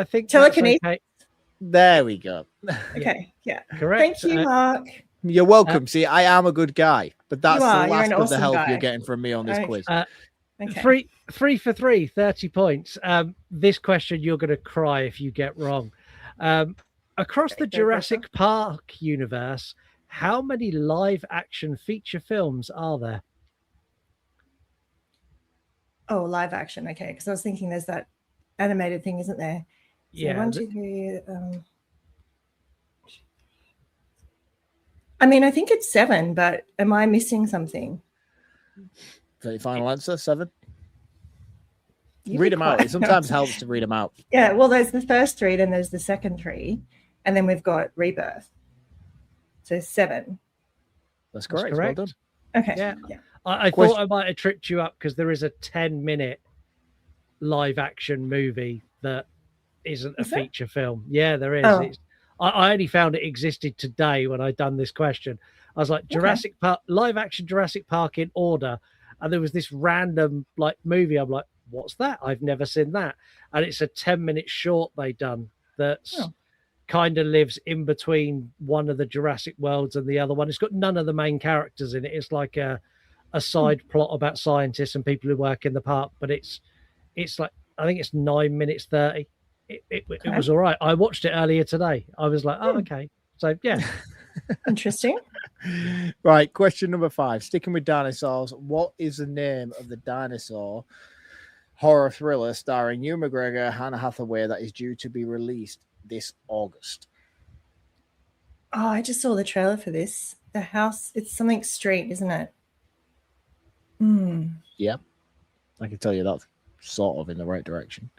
think telekinesis. Okay. There we go. Okay, yeah. Correct. Thank you, Mark. You're welcome. See, I am a good guy, but that's the last of the help guy. you're getting from me on this quiz. Okay. 3 for 3, 30 points. This question you're going to cry if you get wrong. Across the Jurassic Park universe, how many live action feature films are there? Oh, live action. Okay, because I was thinking there's that animated thing, isn't there? So yeah. 1, 2, 3. I mean, I think it's 7, but am I missing something? So your final answer, 7? Read them out. It sometimes helps to read them out. Yeah, well, there's the first 3, then there's the second 3, and then we've got Rebirth. So 7. That's correct. That's correct. Well done. Okay. Yeah. I thought I might have tricked you up because there is a 10-minute live action movie that isn't a feature film. Yeah, there is. Oh. I only found it existed today when I'd done this question. I was like, Jurassic Park, live action Jurassic Park in order. And there was this random movie. I'm like, what's that? I've never seen that. And it's a 10-minute short they done that's kind of lives in between one of the Jurassic worlds and the other one. It's got none of the main characters in it. It's like a side plot about scientists and people who work in the park, but it's like I think it's 9 minutes 30. It was all right. I watched it earlier today. I was like, oh, okay. So yeah. Interesting. Right, question number 5. Sticking with dinosaurs, what is the name of the dinosaur horror thriller starring Ewan McGregor, Hannah Hathaway that is due to be released this August? Oh, I just saw the trailer for this. The house, it's something Street, isn't it? Yeah, I can tell you that's sort of in the right direction.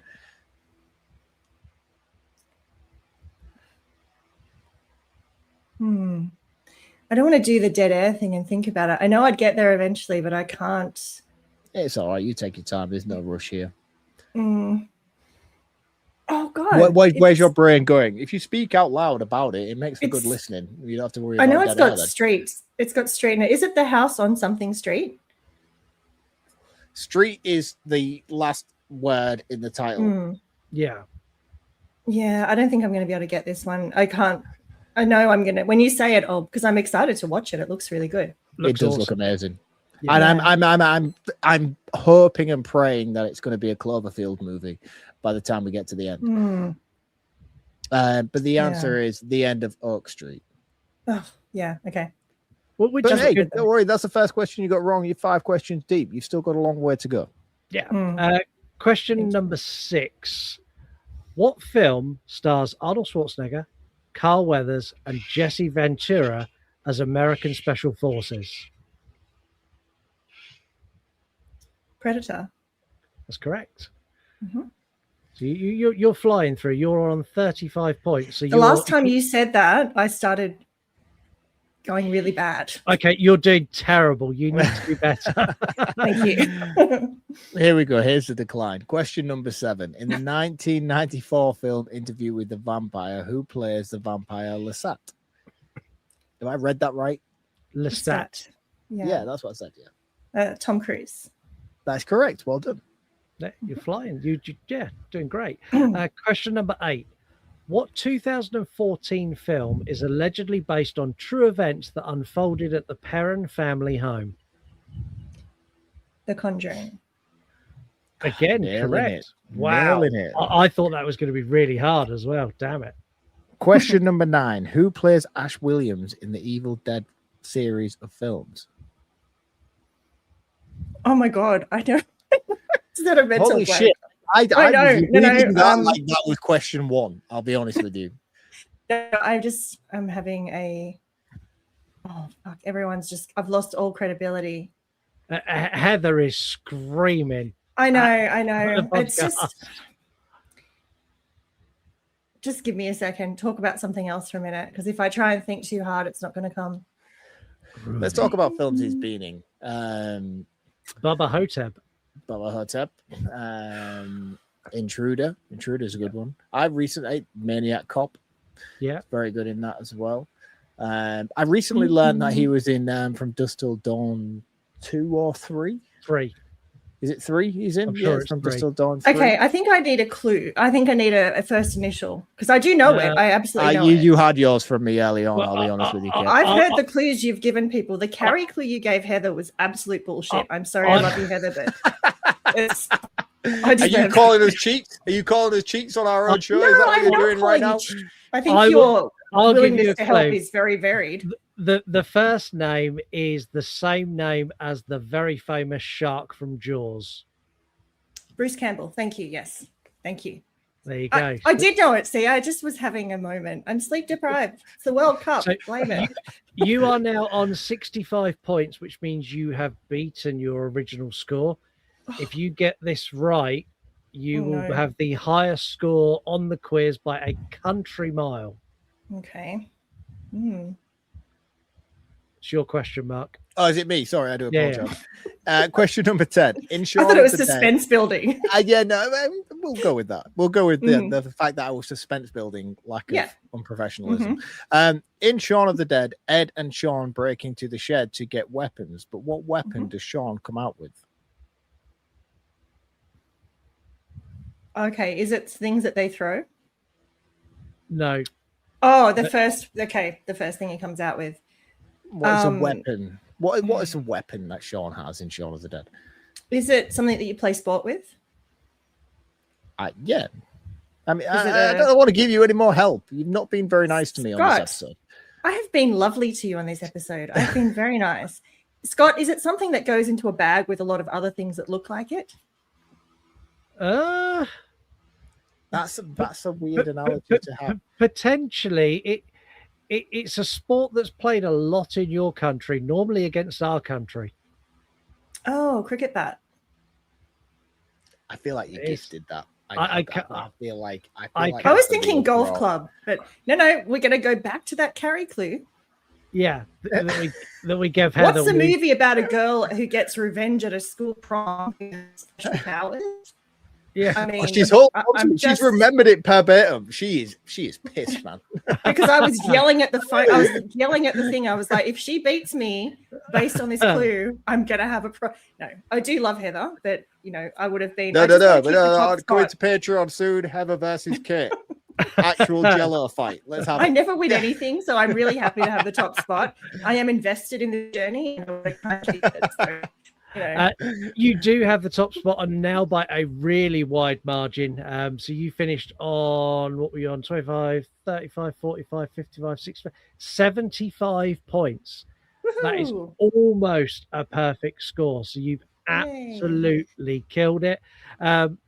I don't want to do the dead air thing and think about it. I know I'd get there eventually, but I can't. It's all right. You take your time. There's no rush here. Oh, God. Where's your brain going? If you speak out loud about it, it makes for good listening. You don't have to worry about it. I know it's got Street. It's got Street in it. Is it the house on something Street? Street is the last word in the title. Yeah. Yeah, I don't think I'm going to be able to get this one. I can't. I know I'm going to. When you say it, because I'm excited to watch it. It looks really good. It does look amazing. Yeah. And I'm hoping and praying that it's going to be a Cloverfield movie by the time we get to the end. But the answer is the end of Oak Street. Oh, yeah. Okay. Well, don't worry. That's the first question you got wrong. You're 5 questions deep. You've still got a long way to go. Yeah. Question number 6. What film stars Arnold Schwarzenegger, Carl Weathers, and Jesse Ventura as American Special Forces? Predator. That's correct. So you're flying through. You're on 35 points. So the last time you said that, I started going really bad. Okay, you're doing terrible. You need to be better. Thank you. Here we go. Here's the decline. Question number 7. In the 1994 film Interview with the Vampire, who plays the vampire Lestat? Have I read that right? Lestat. Yeah, that's what I said. Yeah. Tom Cruise. That's correct. Well done. You're flying. Yeah, doing great. Question number 8. What 2014 film is allegedly based on true events that unfolded at the Perron family home? The Conjuring. Again, correct. Wow. I thought that was going to be really hard as well. Damn it. Question number 9. Who plays Ash Williams in the Evil Dead series of films? Oh my God. I don't. Is that a mental Holy blank? shit. I know. No. Like that was question 1. I'll be honest with you. No, I'm having a. Oh, fuck. I've lost all credibility. Heather is screaming. I know. It's just give me a second. Talk about something else for a minute. Because if I try and think too hard, it's not going to come. Let's talk about films he's been in. Bubba Hotep. Intruder. Intruder's a good one. Maniac Cop. Yeah. Very good in that as well. I recently learned that he was in From Dusk Till Dawn 2 or 3. 3. Is it 3 he's in? I'm sure From it's Dusk 3. Till Dawn 3. Okay, I think I need a clue. I think I need a first initial. Because I do know it. I absolutely know it. You had yours from me early on, I'll be honest with you, Kate. I've heard the clues you've given people. The Carrie clue you gave Heather was absolute bullshit. I'm sorry, I love you, Heather, but it's... Are you calling us cheats? Are you calling us cheats on our own show? No, is that what I'm you're not doing right now? I think your I'll give you willingness a to help clue. is very varied. The first name is the same name as the very famous shark from Jaws. Bruce Campbell. Thank you. Yes. Thank you. There you go. I did know it. See, I just was having a moment. I'm sleep deprived. It's the World Cup. Blame it. You are now on 65 points, which means you have beaten your original score. If you get this right, you will have the highest score on the quiz by a country mile. Okay. It's your question, Mark. Oh, is it me? Sorry, I do apologize. Yeah. Question number 10. I thought it was suspense building. We'll go with that. We'll go with the fact that I was suspense building lack of unprofessionalism. In Shaun of the Dead, Ed and Sean break into the shed to get weapons, but what weapon does Sean come out with? Okay, is it things that they throw? No. Oh, the first thing he comes out with. What is a weapon? What is a weapon that Sean has in Shaun of the Dead? Is it something that you play sport with? Yeah. I mean, I don't want to give you any more help. You've not been very nice to me on this episode. I have been lovely to you on this episode. I've been very nice. Scott, is it something that goes into a bag with a lot of other things that look like it? That's a weird analogy to have. Potentially, it's a sport that's played a lot in your country, normally against our country. Oh, cricket bat. I feel like you gifted that. I feel like I was thinking golf club, but no, we're going to go back to that Carrie clue. Yeah, that we give Heather. What's the movie about a girl who gets revenge at a school prom who has special powers? Yeah, I mean, she's remembered it verbatim. She is pissed, man. Because I was yelling at the phone. I was yelling at the thing. I was like, if she beats me based on this clue, I'm gonna have a No, I do love Heather, but I would have been. No. I'll go into Patreon soon. Heather versus Kate. Actual Jello fight. Let's have it. I never win anything, so I'm really happy to have the top spot. I am invested in the journey, and I can't keep it. So. You do have the top spot and now by a really wide margin. So you finished on, what were you on? 25, 35, 45, 55, 65, 75 points. Woo-hoo. That is almost a perfect score. So you've absolutely killed it.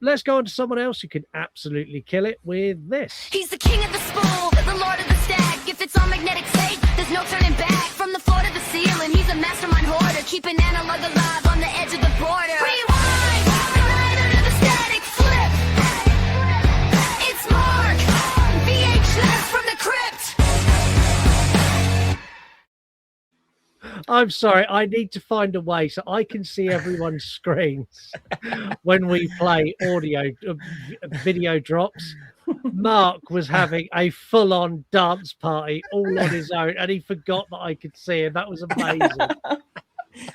Let's go on to someone else who can absolutely kill it with this. He's the king of the spool, the lord of the stack. If it's on magnetic tape, there's no turning back. From the floor to the ceiling, he's a mastermind hoarder, keeping analog alive on the edge of the border. Rewind, right under the static flip. It's Marc, VHS from the crypt. I'm sorry, I need to find a way so I can see everyone's screens when we play video drops. Marc was having a full-on dance party all on his own, and he forgot that I could see him. That was amazing.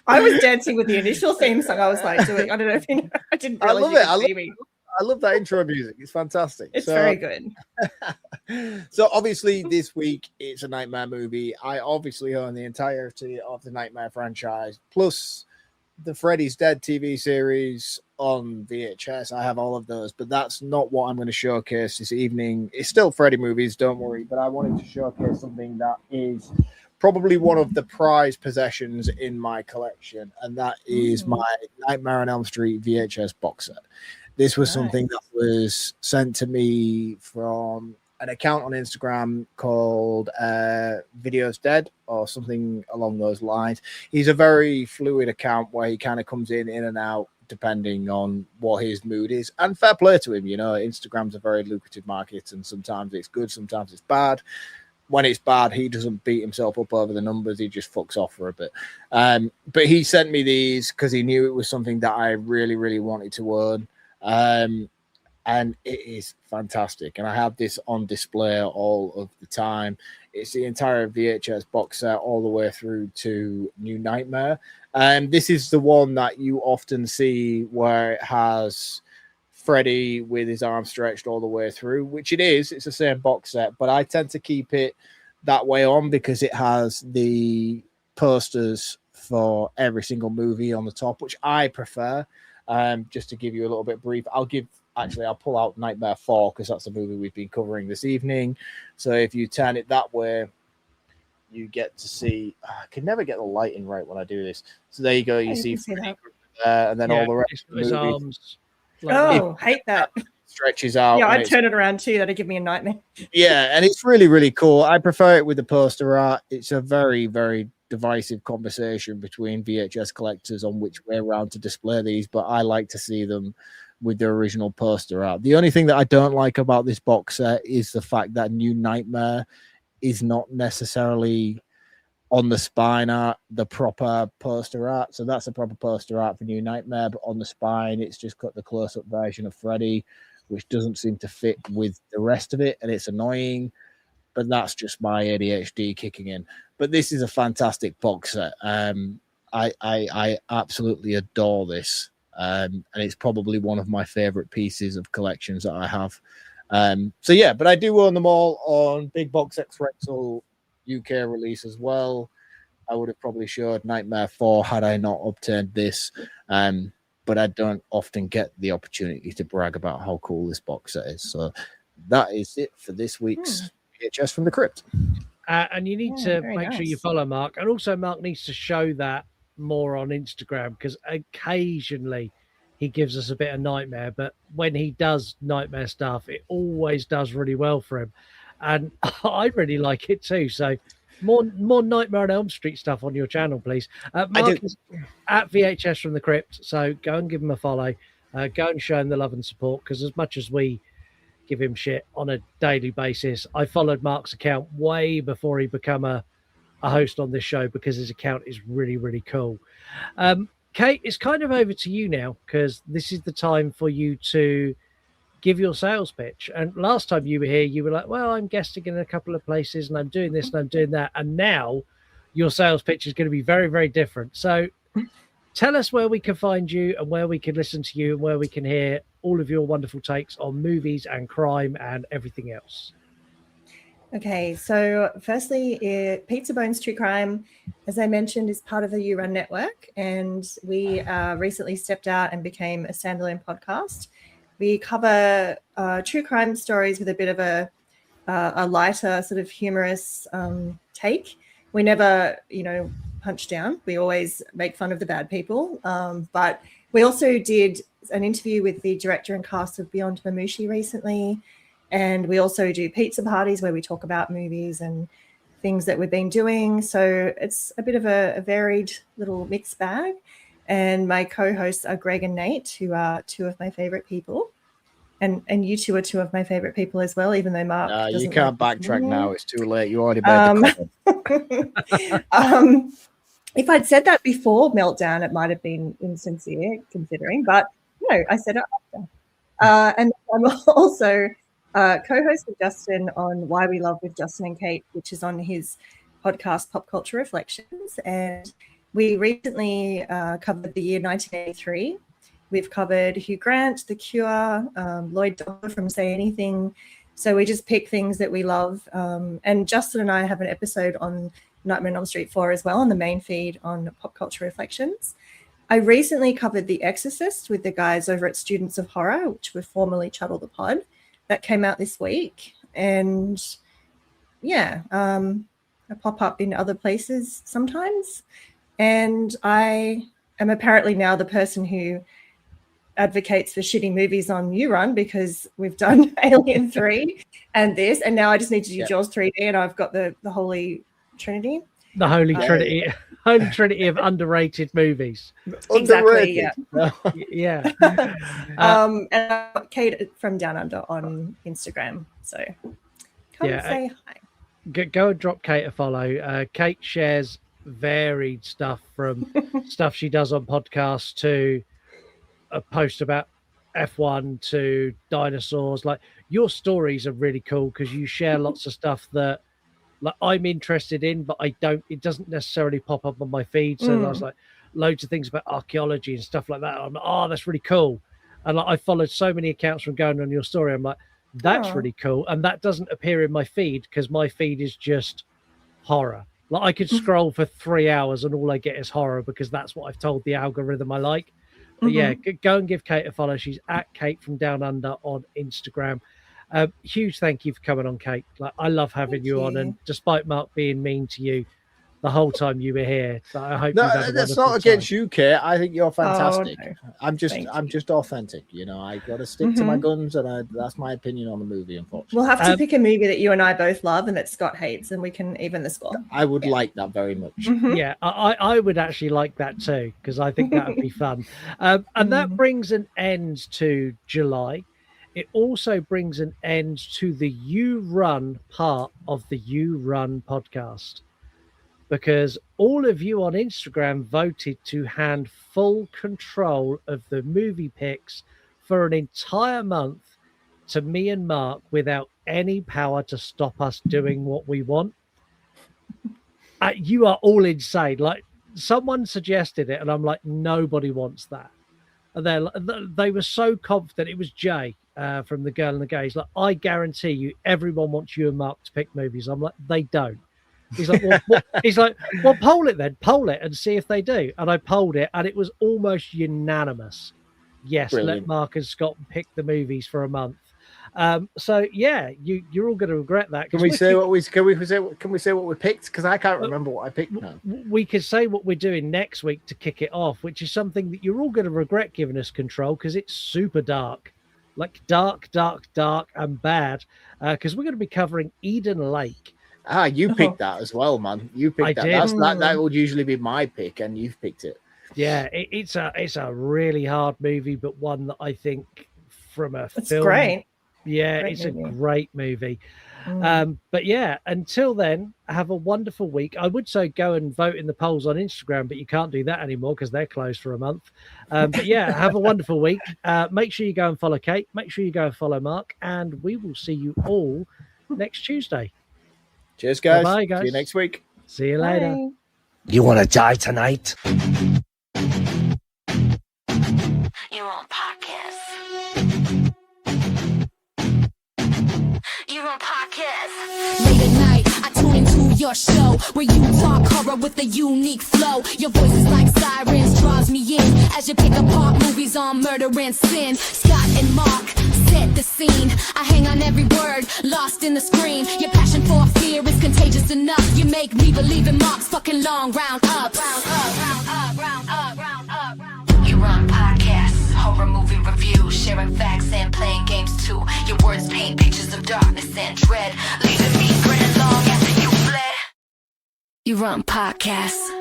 I was dancing with the initial theme song. I was like doing. I don't know if you know. I didn't realize you could see me. I love that intro music. It's fantastic. It's very good. So obviously this week it's a Nightmare movie. I obviously own the entirety of the Nightmare franchise, plus the Freddy's Dead TV series on VHS. I have all of those, but that's not what I'm going to showcase this evening. It's still Freddy movies, don't worry, but I wanted to showcase something that is probably one of the prized possessions in my collection, and that is my Nightmare on Elm Street VHS box set. This was something that was sent to me from an account on Instagram called Videos Dead or something along those lines. He's a very fluid account where he kind of comes in and out depending on what his mood is. And fair play to him, Instagram's a very lucrative market, and sometimes it's good, sometimes it's bad. When it's bad, he doesn't beat himself up over the numbers. He just fucks off for a bit. But he sent me these because he knew it was something that I really, really wanted to own. And it is fantastic. And I have this on display all of the time. It's the entire VHS box set all the way through to New Nightmare. And this is the one that you often see where it has Freddy with his arm stretched all the way through, which it is. It's the same box set, but I tend to keep it that way on because it has the posters for every single movie on the top, which I prefer. Just to give you a little bit brief, I'll pull out Nightmare 4 because that's the movie we've been covering this evening. So if you turn it that way, you get to see. I can never get the lighting right when I do this. So there you go. You see Freddy, and then all the rest of the his movie. arms. Hate that. Stretches out. Yeah, I'd turn it around too. That'd give me a nightmare. Yeah, and it's really, really cool. I prefer it with the poster art. It's a very, very divisive conversation between VHS collectors on which way around to display these, but I like to see them with the original poster art. The only thing that I don't like about this box set is the fact that New Nightmare is not necessarily on the spine art, the proper poster art. So that's a proper poster art for New Nightmare, but on the spine, it's just got the close-up version of Freddy, which doesn't seem to fit with the rest of it, and it's annoying, but that's just my ADHD kicking in. But this is a fantastic box set. I absolutely adore this, and it's probably one of my favorite pieces of collections that I have. So yeah, but I do own them all on Big Box X Rental UK release as well. I would have probably showed Nightmare 4 had I not obtained this. but I don't often get the opportunity to brag about how cool this box set is. So that is it for this week's VHS from the Crypt. And you need to very make sure you nice. follow Mark. And also, Mark needs to show that more on Instagram, because occasionally he gives us a bit of nightmare. But when he does nightmare stuff, it always does really well for him. And I really like it too. So more Nightmare on Elm Street stuff on your channel, please. Mark is at VHS from the Crypt. So go and give him a follow. Go and show him the love and support, because as much as we give him shit on a daily basis, I followed Mark's account way before he became a host on this show, because his account is really, really cool. Kate, it's kind of over to you now, because this is the time for you to give your sales pitch. And last time you were here, you were like, well, I'm guesting in a couple of places and I'm doing this and I'm doing that. And now your sales pitch is going to be very, very different. So tell us where we can find you and where we can listen to you and where we can hear all of your wonderful takes on movies and crime and everything else. Okay, so firstly, Pizza Bones True Crime, as I mentioned, is part of the You Run network, and we recently stepped out and became a standalone podcast. We cover true crime stories with a bit of a lighter, sort of humorous take. We never, punch down. We always make fun of the bad people. But we also did an interview with the director and cast of Beyond Mamushi recently. And we also do pizza parties where we talk about movies and things that we've been doing. So it's a bit of a varied little mixed bag. And my co-hosts are Greg and Nate, who are two of my favorite people. And you two are two of my favorite people as well, even though Mark doesn't. You can't backtrack now. It's too late. You already made the comment. If I'd said that before Meltdown, it might have been insincere considering, but no, I said it after. And I'm also co-host with Justin on Why We Love with Justin and Kate, which is on his podcast Pop Culture Reflections. And we recently covered the year 1983. We've covered Hugh Grant, The Cure, Lloyd Dobler from Say Anything. So we just pick things that we love. And Justin and I have an episode on Nightmare on Elm Street 4 as well on the main feed on Pop Culture Reflections. I recently covered The Exorcist with the guys over at Students of Horror, which were formerly Chuddle the Pod. That came out this week. And yeah, I pop up in other places sometimes. And I am apparently now the person who advocates for shitty movies on You Run, because we've done Alien 3 and this, and now I just need to do Jaws 3D, and I've got the Holy Trinity. The Holy Trinity. Holy Trinity of underrated movies. Exactly, yeah. And I've got Kate from Down Under on Instagram, so come say hi. Go and drop Kate a follow. Kate shares varied stuff, from stuff she does on podcasts to a post about F1 to dinosaurs. Like, your stories are really cool because you share lots of stuff that like I'm interested in, but it doesn't necessarily pop up on my feed. So there's like loads of things about archaeology and stuff like that. I'm like, oh, that's really cool. And like, I followed so many accounts from going on your story. I'm like, that's really cool. And that doesn't appear in my feed because my feed is just horror. Like, I could scroll for 3 hours and all I get is horror because that's what I've told the algorithm I like. But yeah, go and give Kate a follow. She's at Kate from Down Under on Instagram. Huge thank you for coming on, Kate. Like, I love having you on, and despite Mark being mean to you the whole time you were here, I hope that's not against you, Kate. I think you're fantastic. Oh, no. I'm just authentic. I got to stick to my guns, and that's my opinion on the movie. Unfortunately, we'll have to pick a movie that you and I both love and that Scott hates, and we can even the score. I would like that very much. Yeah, I would actually like that too, because I think that would be fun. And that brings an end to July. It also brings an end to the You Run part of the You Run podcast, because all of you on Instagram voted to hand full control of the movie picks for an entire month to me and Mark without any power to stop us doing what we want. You are all insane. Like, someone suggested it and I'm like, nobody wants that. And they were so confident. It was Jay from The Girl and the Gays. Like, I guarantee you everyone wants you and Mark to pick movies. I'm like, they don't. He's like, well, poll it then, poll it and see if they do. And I polled it, and it was almost unanimous. Yes, Brilliant. let Mark and Scott pick the movies for a month. So yeah, you're all going to regret that. Can we say what we picked? Because I can't remember what I picked now. We could say what we're doing next week to kick it off, which is something that you're all going to regret giving us control, because it's super dark, like dark and bad. Because we're going to be covering Eden Lake. You picked that as well, man. You picked that. That would usually be my pick, and you've picked it. Yeah, it's a really hard movie, but one that I think from a It's film. great. Yeah, Great it's movie. a great movie. But yeah, until then, have a wonderful week. I would say go and vote in the polls on Instagram, but you can't do that anymore because they're closed for a month. But yeah, have a wonderful week. Make sure you go and follow Kate. Make sure you go and follow Mark, and we will see you all next Tuesday. Cheers, guys. Bye, guys. See you next week. See you later. Bye. You want to die tonight? You're on podcast. You're on podcast. Late at night, I tune into your show where you talk horror with a unique flow. Your voice is like sirens, draws me in as you pick apart movies on murder and sin. Scott and Mark set the scene. I hang on every word, lost in the screen. Your passion for fear is contagious enough. You make me believe in Mark's fucking long round up. Round up, round up, round up, round up, round up. You're on podcast, horror movie review, sharing facts and playing games too. Your words paint pictures of darkness and dread, leaving me grinning long after you fled. You're on podcast.